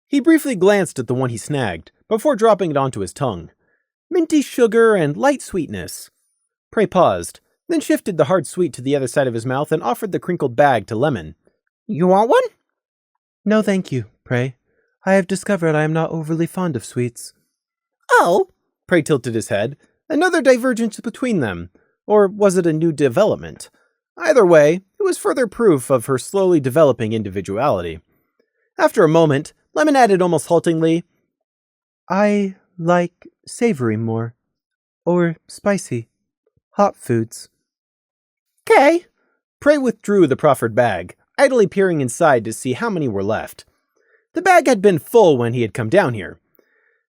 He briefly glanced at the one he snagged, before dropping it onto his tongue. Minty sugar and light sweetness. Prey paused, then shifted the hard sweet to the other side of his mouth and offered the crinkled bag to Lemon. You want one? No, thank you, Prey. I have discovered I am not overly fond of sweets. Oh? Prey tilted his head. Another divergence between them. Or was it a new development? Either way, it was further proof of her slowly developing individuality. After a moment, Lemon added almost haltingly, I like savory more. Or spicy. Hot foods. 'Kay. Prey withdrew the proffered bag, idly peering inside to see how many were left. The bag had been full when he had come down here.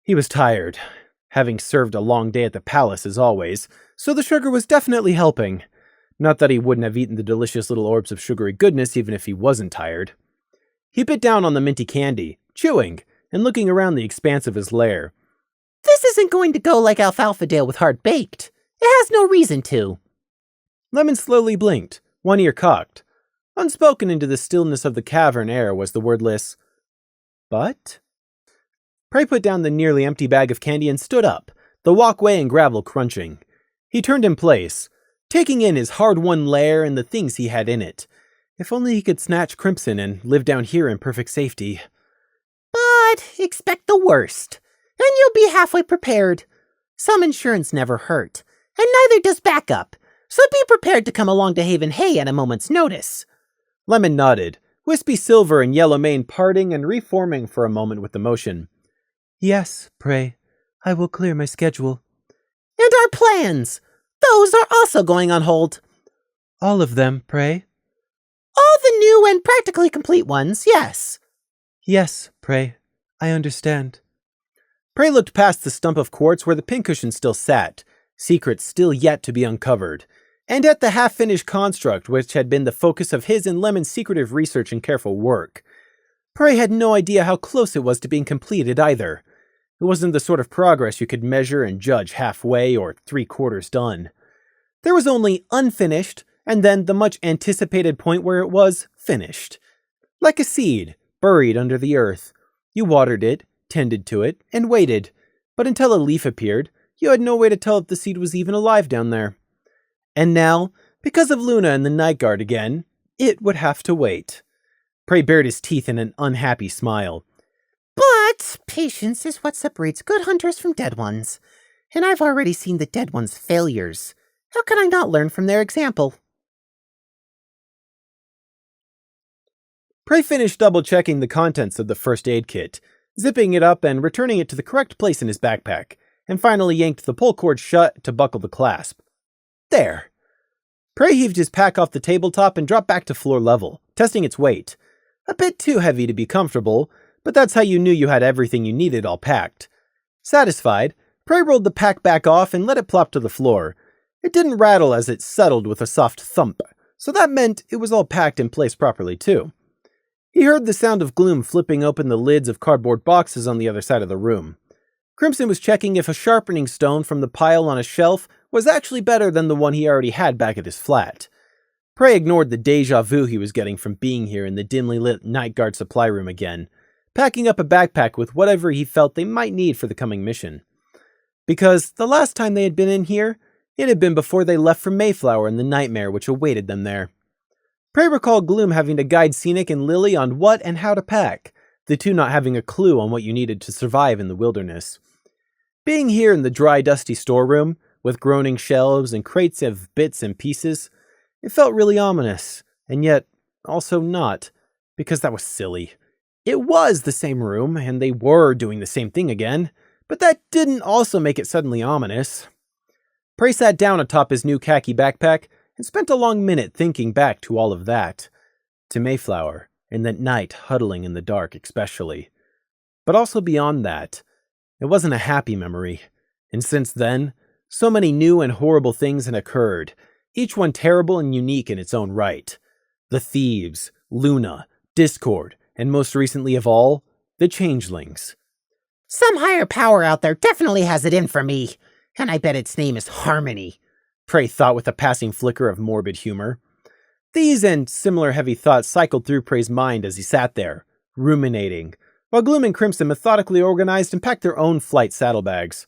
He was tired, having served a long day at the palace as always, so the sugar was definitely helping. Not that he wouldn't have eaten the delicious little orbs of sugary goodness even if he wasn't tired. He bit down on the minty candy, chewing, and looking around the expanse of his lair. This isn't going to go like Alfalfa Dale with hard baked. It has no reason to. Lemon slowly blinked, one ear cocked. Unspoken into the stillness of the cavern air was the wordless, but? Prey put down the nearly empty bag of candy and stood up, the walkway and gravel crunching. He turned in place, taking in his hard-won lair and the things he had in it. If only he could snatch Crimson and live down here in perfect safety. But expect the worst, and you'll be halfway prepared. Some insurance never hurt, and neither does backup, so be prepared to come along to Haven Hay at a moment's notice. Lemon nodded, wispy silver and yellow mane parting and reforming for a moment with the motion. Yes, Prey. I will clear my schedule. And our plans. Those are also going on hold. All of them, Prey. All the new and practically complete ones, yes. Yes, Prey. I understand. Prey looked past the stump of quartz where the pincushion still sat, secrets still yet to be uncovered, and at the half-finished construct which had been the focus of his and Lemon's secretive research and careful work. Prey had no idea how close it was to being completed either. It wasn't the sort of progress you could measure and judge halfway or 3/4 done. There was only unfinished, and then the much-anticipated point where it was finished. Like a seed, buried under the earth. You watered it, tended to it, and waited, but until a leaf appeared, you had no way to tell if the seed was even alive down there. And now, because of Luna and the night guard again, it would have to wait. Prey bared his teeth in an unhappy smile. But patience is what separates good hunters from dead ones, and I've already seen the dead ones' failures. How can I not learn from their example? Prey finished double-checking the contents of the first aid kit, zipping it up and returning it to the correct place in his backpack, and finally yanked the pull cord shut to buckle the clasp. There. Prey heaved his pack off the tabletop and dropped back to floor level, testing its weight. A bit too heavy to be comfortable, but that's how you knew you had everything you needed all packed. Satisfied, Prey rolled the pack back off and let it plop to the floor. It didn't rattle as it settled with a soft thump, so that meant it was all packed in place properly too. He heard the sound of Gloom flipping open the lids of cardboard boxes on the other side of the room. Crimson was checking if a sharpening stone from the pile on a shelf was actually better than the one he already had back at his flat. Prey ignored the deja vu he was getting from being here in the dimly lit night guard supply room again, packing up a backpack with whatever he felt they might need for the coming mission. Because the last time they had been in here, it had been before they left for Mayflower and the nightmare which awaited them there. Prey recalled Gloom having to guide Scenic and Lily on what and how to pack, the two not having a clue on what you needed to survive in the wilderness. Being here in the dry, dusty storeroom, with groaning shelves and crates of bits and pieces. It felt really ominous, and yet also not, because that was silly. It was the same room, and they were doing the same thing again, but that didn't also make it suddenly ominous. Prey sat down atop his new khaki backpack and spent a long minute thinking back to all of that. To Mayflower, and that night huddling in the dark especially. But also beyond that, it wasn't a happy memory, and since then, so many new and horrible things had occurred, each one terrible and unique in its own right. The thieves, Luna, Discord, and most recently of all, the changelings. Some higher power out there definitely has it in for me, and I bet its name is Harmony, Prey thought with a passing flicker of morbid humor. These and similar heavy thoughts cycled through Prey's mind as he sat there, ruminating, while Gloom and Crimson methodically organized and packed their own flight saddlebags.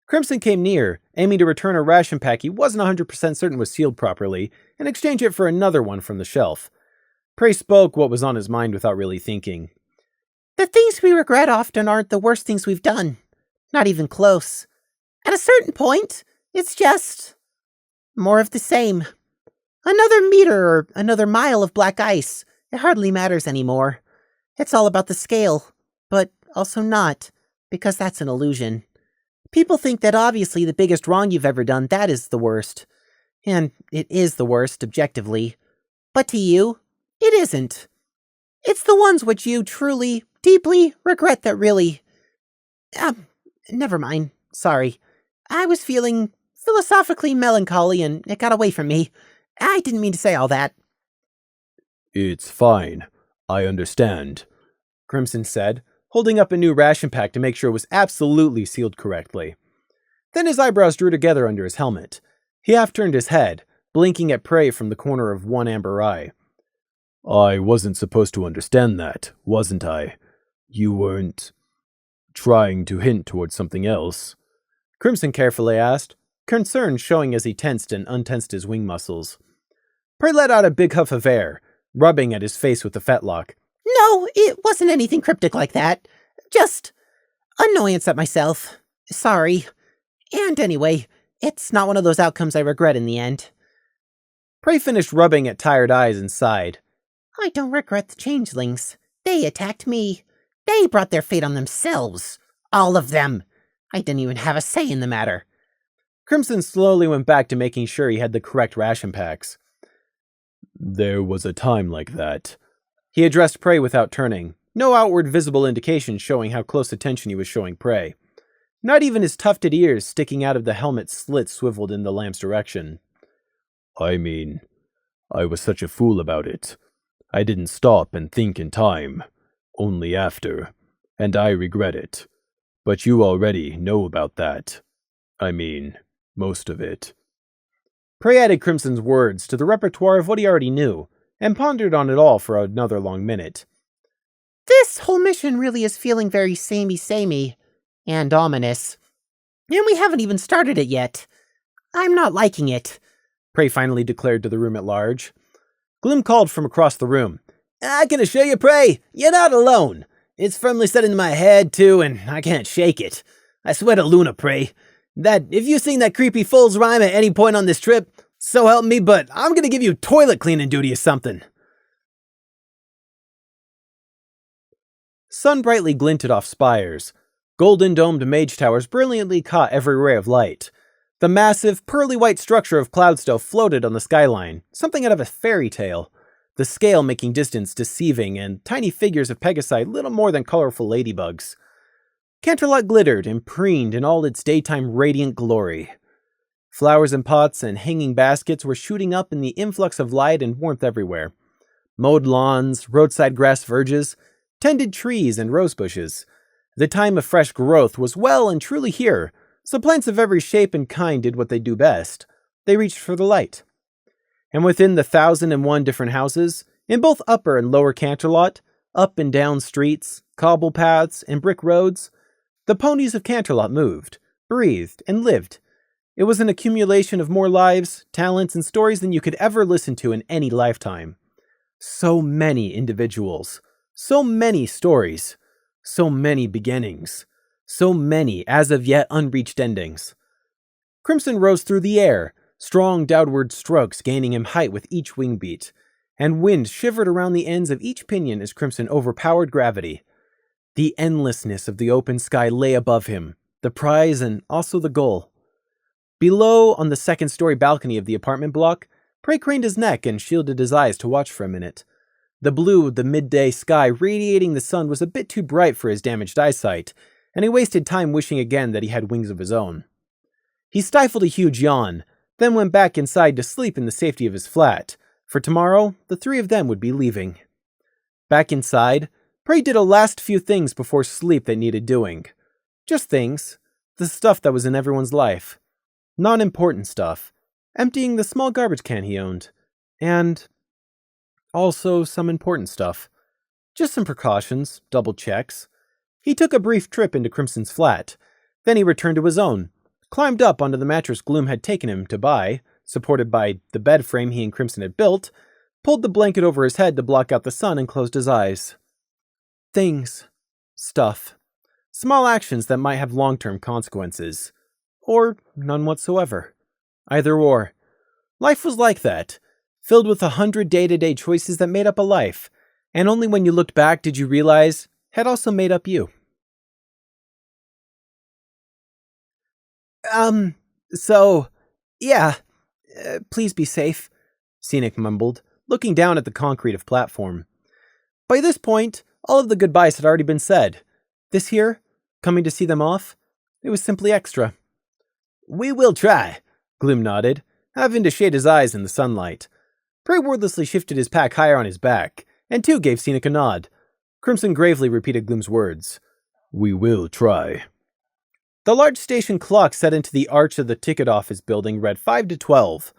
Crimson came near, aiming to return a ration pack he wasn't 100% certain was sealed properly, and exchange it for another one from the shelf. Prey spoke what was on his mind without really thinking. The things we regret often aren't the worst things we've done. Not even close. At a certain point, it's just more of the same. Another meter or another mile of black ice. It hardly matters anymore. It's all about the scale, but also not, because that's an illusion. People think that obviously the biggest wrong you've ever done, that is the worst. And it is the worst, objectively. But to you, it isn't. It's the ones which you truly, deeply regret that really... never mind. Sorry. I was feeling philosophically melancholy and it got away from me. I didn't mean to say all that. It's fine. I understand, Crimson said, holding up a new ration pack to make sure it was absolutely sealed correctly. Then his eyebrows drew together under his helmet. He half turned his head, blinking at Prey from the corner of one amber eye. I wasn't supposed to understand that, wasn't I? You weren't trying to hint towards something else? Crimson carefully asked, concern showing as he tensed and untensed his wing muscles. Prey let out a big huff of air, rubbing at his face with the fetlock. No, it wasn't anything cryptic like that. Just annoyance at myself. Sorry. And anyway, it's not one of those outcomes I regret in the end. Prey finished rubbing at tired eyes and sighed. I don't regret the changelings. They attacked me. They brought their fate on themselves. All of them. I didn't even have a say in the matter. Crimson slowly went back to making sure he had the correct ration packs. There was a time like that. He addressed Prey without turning, no outward visible indication showing how close attention he was showing Prey. Not even his tufted ears sticking out of the helmet slit swiveled in the lamp's direction. I mean, I was such a fool about it. I didn't stop and think in time, only after, and I regret it. But you already know about that. I mean, most of it. Prey added Crimson's words to the repertoire of what he already knew, and pondered on it all for another long minute. This whole mission really is feeling very samey and ominous. And we haven't even started it yet. I'm not liking it, Prey finally declared to the room at large. Gloom called from across the room. I can assure you, Prey, you're not alone. It's firmly set into my head, too, and I can't shake it. I swear to Luna, Prey, that if you sing that creepy fool's rhyme at any point on this trip, so help me, but I'm gonna give you toilet cleaning duty or something. Sun brightly glinted off spires. Golden-domed mage towers brilliantly caught every ray of light. The massive, pearly white structure of Cloudstow floated on the skyline, something out of a fairy tale. The scale making distance deceiving, and tiny figures of Pegasi little more than colorful ladybugs. Canterlot glittered and preened in all its daytime radiant glory. Flowers in pots and hanging baskets were shooting up in the influx of light and warmth everywhere. Mowed lawns, roadside grass verges, tended trees and rose bushes. The time of fresh growth was well and truly here, so plants of every shape and kind did what they do best. They reached for the light. And within the 1,001 different houses, in both upper and lower Canterlot, up and down streets, cobble paths, and brick roads, the ponies of Canterlot moved, breathed, and lived. It was an accumulation of more lives, talents, and stories than you could ever listen to in any lifetime. So many individuals, so many stories, so many beginnings, so many as of yet unreached endings. Crimson rose through the air, strong downward strokes gaining him height with each wing beat, and wind shivered around the ends of each pinion as Crimson overpowered gravity. The endlessness of the open sky lay above him, the prize and also the goal. Below, on the second-story balcony of the apartment block, Prey craned his neck and shielded his eyes to watch for a minute. The blue of the midday sky radiating the sun was a bit too bright for his damaged eyesight, and he wasted time wishing again that he had wings of his own. He stifled a huge yawn, then went back inside to sleep in the safety of his flat. For tomorrow, the three of them would be leaving. Back inside, Prey did a last few things before sleep that needed doing. Just things. The stuff that was in everyone's life. Non-important stuff. Emptying the small garbage can he owned. And also some important stuff. Just some precautions, double checks. He took a brief trip into Crimson's flat. Then he returned to his own, climbed up onto the mattress Gloom had taken him to buy, supported by the bed frame he and Crimson had built, pulled the blanket over his head to block out the sun and closed his eyes. Things. Stuff. Small actions that might have long-term consequences. Or none whatsoever. Either or. Life was like that, filled with 100 day-to-day choices that made up a life, and only when you looked back did you realize had also made up you. Please be safe, Scenic mumbled, looking down at the concrete of platform. By this point, all of the goodbyes had already been said. This here, coming to see them off, it was simply extra. We will try, Gloom nodded, having to shade his eyes in the sunlight. Prey wordlessly shifted his pack higher on his back, and too gave Scenic a nod. Crimson gravely repeated Gloom's words. We will try. The large station clock set into the arch of the ticket office building read 5 to 12.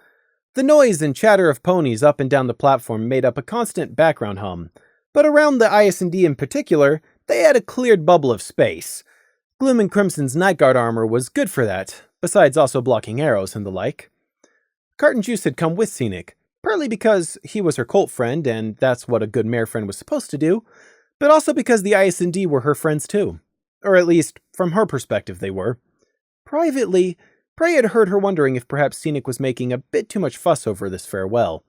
The noise and chatter of ponies up and down the platform made up a constant background hum, but around the IS&D in particular, they had a cleared bubble of space. Gloom and Crimson's night guard armor was good for that, besides also blocking arrows and the like. Carton Juice had come with Scenic, partly because he was her cult friend and that's what a good mare friend was supposed to do, but also because the IS&D were her friends too. Or at least, from her perspective, they were. Privately, Prey had heard her wondering if perhaps Scenic was making a bit too much fuss over this farewell.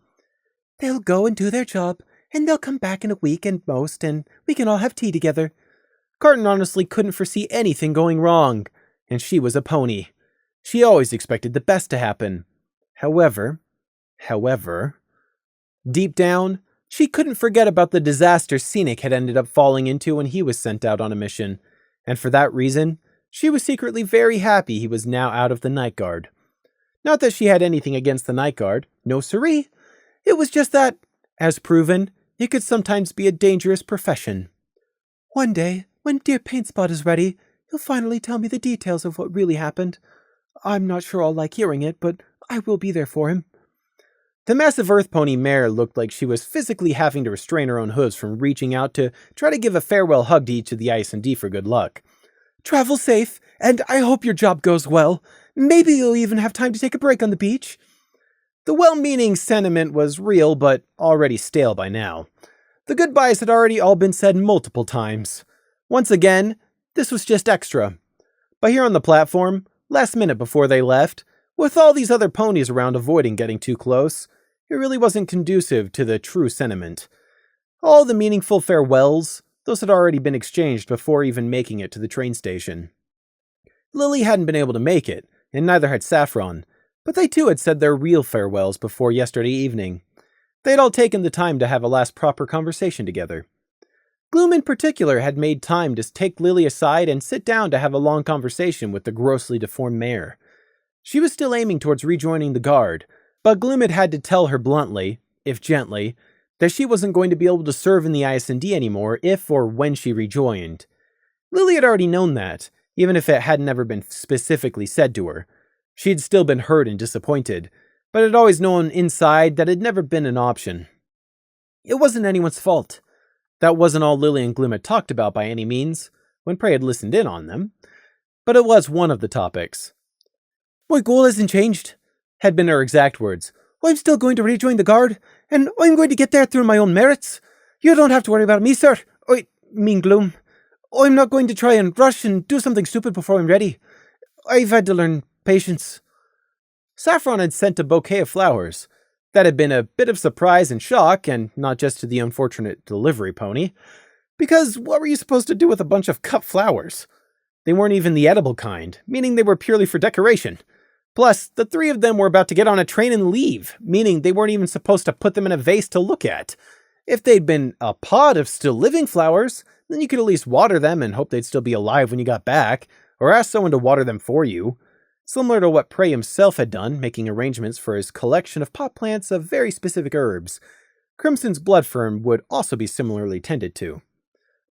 They'll go and do their job, and they'll come back in a week and most, and we can all have tea together. Carton honestly couldn't foresee anything going wrong, and she was a pony. She always expected the best to happen. However, deep down, she couldn't forget about the disaster Scenic had ended up falling into when he was sent out on a mission, and for that reason, she was secretly very happy he was now out of the Night Guard. Not that she had anything against the Night Guard, no siree. It was just that, as proven, it could sometimes be a dangerous profession. One day, when dear Paintspot is ready, he'll finally tell me the details of what really happened. I'm not sure I'll like hearing it, but I will be there for him. The massive Earth Pony mare looked like she was physically having to restrain her own hooves from reaching out to try to give a farewell hug to each of the IS&D for good luck. Travel safe, and I hope your job goes well. Maybe you'll even have time to take a break on the beach. The well-meaning sentiment was real, but already stale by now. The goodbyes had already all been said multiple times. Once again, this was just extra. But here on the platform, last minute before they left, with all these other ponies around avoiding getting too close, it really wasn't conducive to the true sentiment. All the meaningful farewells, those had already been exchanged before even making it to the train station. Lily hadn't been able to make it, and neither had Saffron, but they too had said their real farewells before yesterday evening. They'd all taken the time to have a last proper conversation together. Gloom in particular had made time to take Lily aside and sit down to have a long conversation with the grossly deformed mare. She was still aiming towards rejoining the guard, but Gloom had had to tell her bluntly, if gently, that she wasn't going to be able to serve in the IS&D anymore if or when she rejoined. Lily had already known that, even if it had never been specifically said to her. She had still been hurt and disappointed, but had always known inside that it had never been an option. It wasn't anyone's fault. That wasn't all Lily and Gloom had talked about by any means, when Prey had listened in on them, but it was one of the topics. My goal hasn't changed, had been her exact words. I'm still going to rejoin the guard, and I'm going to get there through my own merits. You don't have to worry about me, sir. I mean Gloom. I'm not going to try and rush and do something stupid before I'm ready. I've had to learn patience. Saffron had sent a bouquet of flowers. That had been a bit of surprise and shock, and not just to the unfortunate delivery pony. Because what were you supposed to do with a bunch of cut flowers? They weren't even the edible kind, meaning they were purely for decoration. Plus, the three of them were about to get on a train and leave, meaning they weren't even supposed to put them in a vase to look at. If they'd been a pod of still living flowers, then you could at least water them and hope they'd still be alive when you got back, or ask someone to water them for you. Similar to what Prey himself had done, making arrangements for his collection of pot plants of very specific herbs. Crimson's blood fern would also be similarly tended to.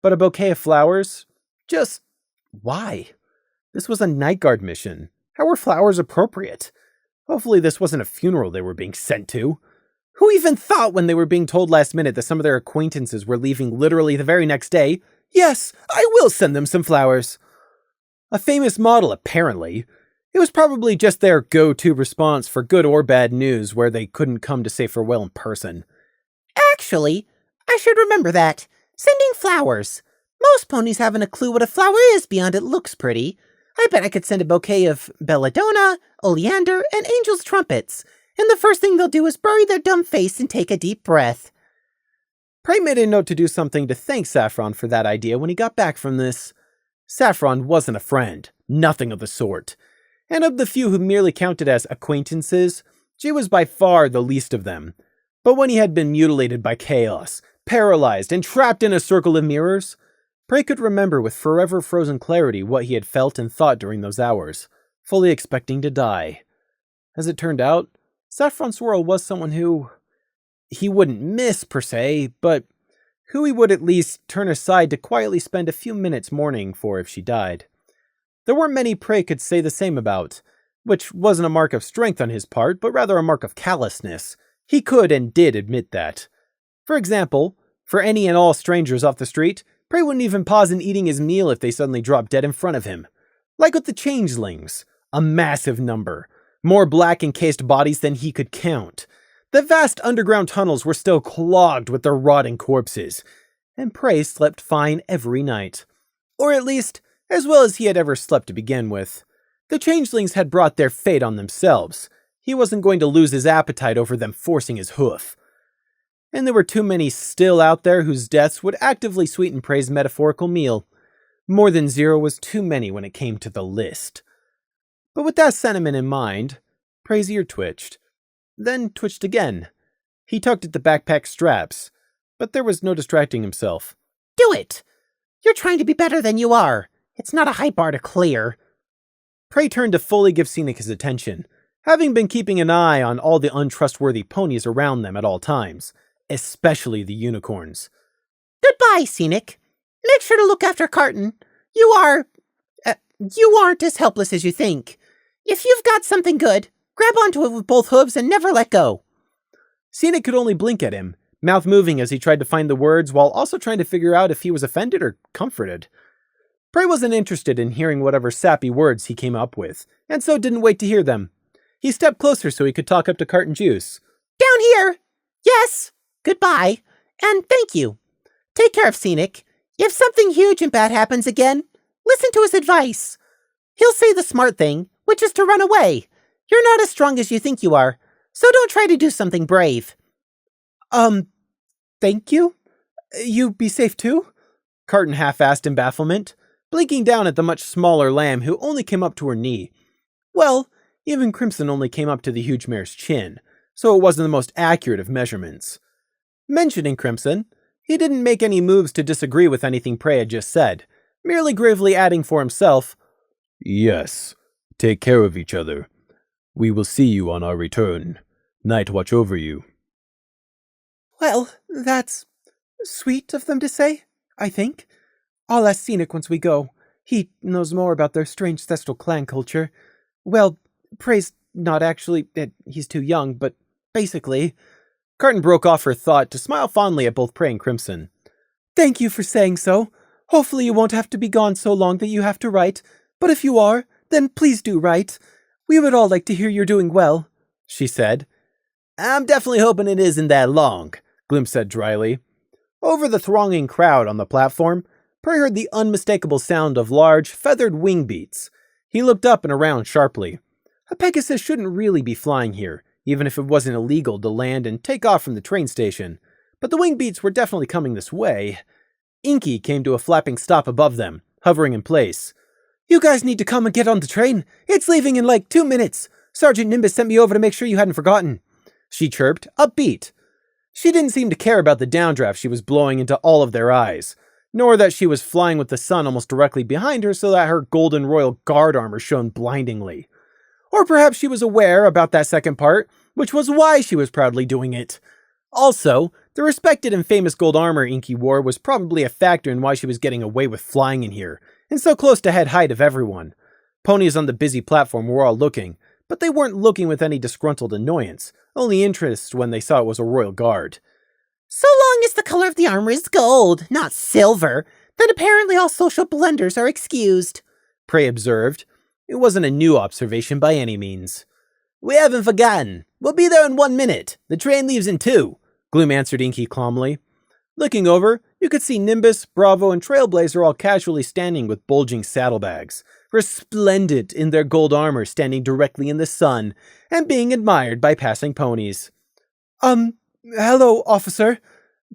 But a bouquet of flowers? Just why? This was a night guard mission. How were flowers appropriate? Hopefully this wasn't a funeral they were being sent to. Who even thought when they were being told last minute that some of their acquaintances were leaving literally the very next day, yes, I will send them some flowers. A famous model, apparently. It was probably just their go-to response for good or bad news where they couldn't come to say farewell in person. Actually, I should remember that. Sending flowers. Most ponies haven't a clue what a flower is beyond it looks pretty. I bet I could send a bouquet of belladonna, oleander, and angel's trumpets, and the first thing they'll do is bury their dumb face and take a deep breath. Prey made a note to do something to thank Saffron for that idea when he got back from this. Saffron wasn't a friend, nothing of the sort. And of the few who merely counted as acquaintances, she was by far the least of them. But when he had been mutilated by chaos, paralyzed, and trapped in a circle of mirrors, Prey could remember with forever frozen clarity what he had felt and thought during those hours, fully expecting to die. As it turned out, Saffron Swirl was someone who he wouldn't miss per se, but who he would at least turn aside to quietly spend a few minutes mourning for if she died. There weren't many Prey could say the same about, which wasn't a mark of strength on his part, but rather a mark of callousness. He could and did admit that. For example, for any and all strangers off the street, Prey wouldn't even pause in eating his meal if they suddenly dropped dead in front of him. Like with the changelings, a massive number, more black encased bodies than he could count. The vast underground tunnels were still clogged with their rotting corpses, and Prey slept fine every night. Or at least, as well as he had ever slept to begin with. The changelings had brought their fate on themselves. He wasn't going to lose his appetite over them forcing his hoof. And there were too many still out there whose deaths would actively sweeten Prey's metaphorical meal. More than zero was too many when it came to the list. But with that sentiment in mind, Prey's ear twitched, then twitched again. He tugged at the backpack straps, but there was no distracting himself. Do it! You're trying to be better than you are. It's not a high bar to clear. Prey turned to fully give Scenic his attention, having been keeping an eye on all the untrustworthy ponies around them at all times. Especially the unicorns. Goodbye, Scenic. Make sure to look after Carton. You aren't as helpless as you think. If you've got something good, grab onto it with both hooves and never let go. Scenic could only blink at him, mouth moving as he tried to find the words while also trying to figure out if he was offended or comforted. Prey wasn't interested in hearing whatever sappy words he came up with, and so didn't wait to hear them. He stepped closer so he could talk up to Carton Juice. Down here! Yes! Goodbye, and thank you. Take care of Scenic. If something huge and bad happens again, listen to his advice. He'll say the smart thing, which is to run away. You're not as strong as you think you are, so don't try to do something brave. Thank you? You be safe too? Carton half-asked in bafflement, blinking down at the much smaller lamb who only came up to her knee. Well, even Crimson only came up to the huge mare's chin, so it wasn't the most accurate of measurements. Mentioning Crimson, he didn't make any moves to disagree with anything Prey had just said, merely gravely adding for himself, Yes, take care of each other. We will see you on our return. Night watch over you. Well, that's sweet of them to say, I think. I'll ask Scenic once we go. He knows more about their strange ancestral clan culture. Well, Prey's not actually, he's too young, but basically... Carton broke off her thought to smile fondly at both Prey and Crimson. Thank you for saying so. Hopefully you won't have to be gone so long that you have to write, but if you are, then please do write. We would all like to hear you're doing well, she said. I'm definitely hoping it isn't that long, Glim said dryly. Over the thronging crowd on the platform, Prey heard the unmistakable sound of large, feathered wing beats. He looked up and around sharply. A Pegasus shouldn't really be flying here, even if it wasn't illegal to land and take off from the train station. But the wing beats were definitely coming this way. Inky came to a flapping stop above them, hovering in place. "You guys need to come and get on the train. It's leaving in like 2 minutes. Sergeant Nimbus sent me over to make sure you hadn't forgotten," she chirped, upbeat. She didn't seem to care about the downdraft she was blowing into all of their eyes, nor that she was flying with the sun almost directly behind her so that her golden royal guard armor shone blindingly. Or perhaps she was aware about that second part, which was why she was proudly doing it. Also, the respected and famous gold armor Inky wore was probably a factor in why she was getting away with flying in here, and so close to head height of everyone. Ponies on the busy platform were all looking, but they weren't looking with any disgruntled annoyance, only interest when they saw it was a royal guard. So long as the color of the armor is gold, not silver, then apparently all social blunders are excused, Prey observed. It wasn't a new observation by any means. "We haven't forgotten. We'll be there in 1 minute. The train leaves in 2, Gloom answered Inky calmly. Looking over, you could see Nimbus, Bravo, and Trailblazer all casually standing with bulging saddlebags, resplendent in their gold armor standing directly in the sun, and being admired by passing ponies. Hello, officer,"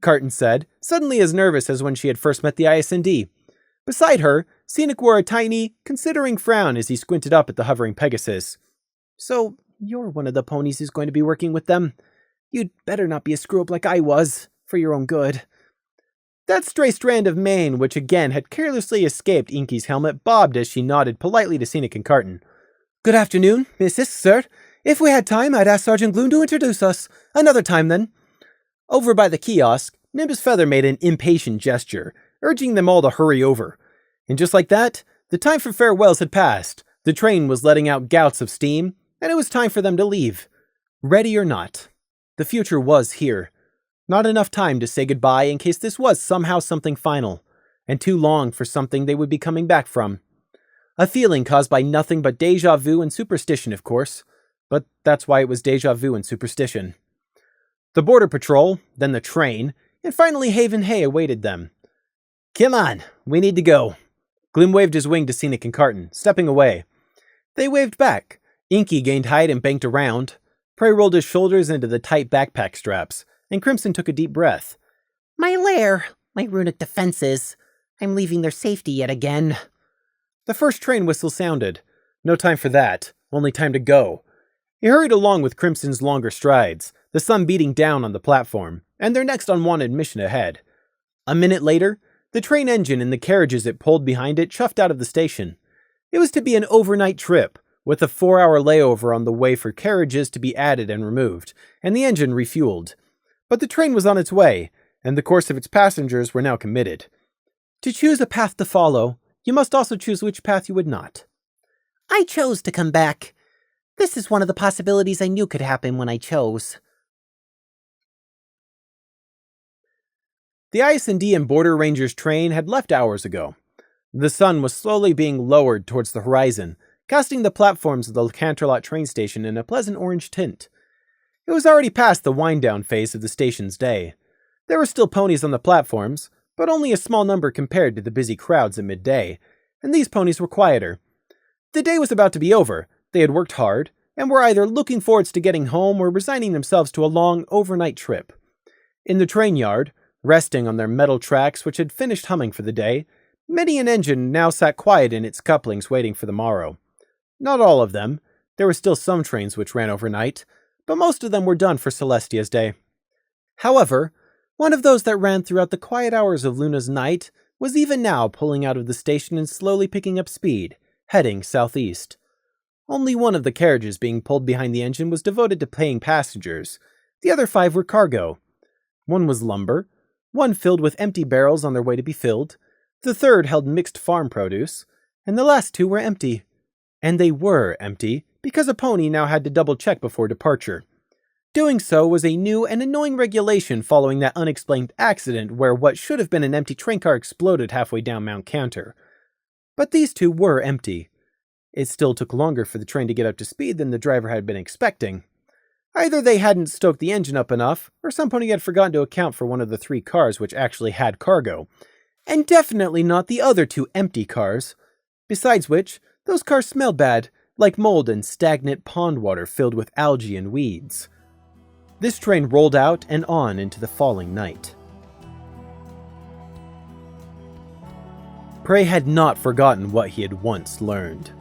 Carton said, suddenly as nervous as when she had first met the ISND. Beside her, Scenic wore a tiny, considering frown as he squinted up at the hovering Pegasus. "So, you're one of the ponies who's going to be working with them. You'd better not be a screw-up like I was, for your own good." That stray strand of mane, which again had carelessly escaped Inky's helmet, bobbed as she nodded politely to Scenic and Carton. "Good afternoon, Mrs. Sir. If we had time, I'd ask Sergeant Gloom to introduce us. Another time, then." Over by the kiosk, Nimbus Feather made an impatient gesture, urging them all to hurry over. And just like that, the time for farewells had passed, the train was letting out gouts of steam, and it was time for them to leave. Ready or not, the future was here. Not enough time to say goodbye in case this was somehow something final, and too long for something they would be coming back from. A feeling caused by nothing but deja vu and superstition, of course, but that's why it was deja vu and superstition. The border patrol, then the train, and finally Haven Hay awaited them. "Come on, we need to go." Gloom waved his wing to Scenic and Carton, stepping away. They waved back. Inky gained height and banked around. Prey rolled his shoulders into the tight backpack straps, and Crimson took a deep breath. My lair, my runic defenses. I'm leaving their safety yet again. The first train whistle sounded. No time for that, only time to go. He hurried along with Crimson's longer strides, the sun beating down on the platform, and their next unwanted mission ahead. A minute later, the train engine and the carriages it pulled behind it chuffed out of the station. It was to be an overnight trip, with a 4-hour layover on the way for carriages to be added and removed, and the engine refueled. But the train was on its way, and the course of its passengers were now committed. To choose a path to follow, you must also choose which path you would not. I chose to come back. This is one of the possibilities I knew could happen when I chose. The ISND and Border Rangers train had left hours ago. The sun was slowly being lowered towards the horizon, casting the platforms of the Canterlot train station in a pleasant orange tint. It was already past the wind-down phase of the station's day. There were still ponies on the platforms, but only a small number compared to the busy crowds at midday, and these ponies were quieter. The day was about to be over. They had worked hard, and were either looking forward to getting home or resigning themselves to a long overnight trip. In the train yard, resting on their metal tracks which had finished humming for the day, many an engine now sat quiet in its couplings waiting for the morrow. Not all of them. There were still some trains which ran overnight, but most of them were done for Celestia's day. However, one of those that ran throughout the quiet hours of Luna's night was even now pulling out of the station and slowly picking up speed, heading southeast. Only one of the carriages being pulled behind the engine was devoted to paying passengers. The other 5 were cargo. One was lumber, one filled with empty barrels on their way to be filled, the third held mixed farm produce, and the last 2 were empty. And they were empty, because a pony now had to double-check before departure. Doing so was a new and annoying regulation following that unexplained accident where what should have been an empty train car exploded halfway down Mount Cantor. But these 2 were empty. It still took longer for the train to get up to speed than the driver had been expecting. Either they hadn't stoked the engine up enough, or some pony had forgotten to account for one of the 3 cars which actually had cargo. And definitely not the other 2 empty cars. Besides which, those cars smelled bad, like mold and stagnant pond water filled with algae and weeds. This train rolled out and on into the falling night. Prey had not forgotten what he had once learned.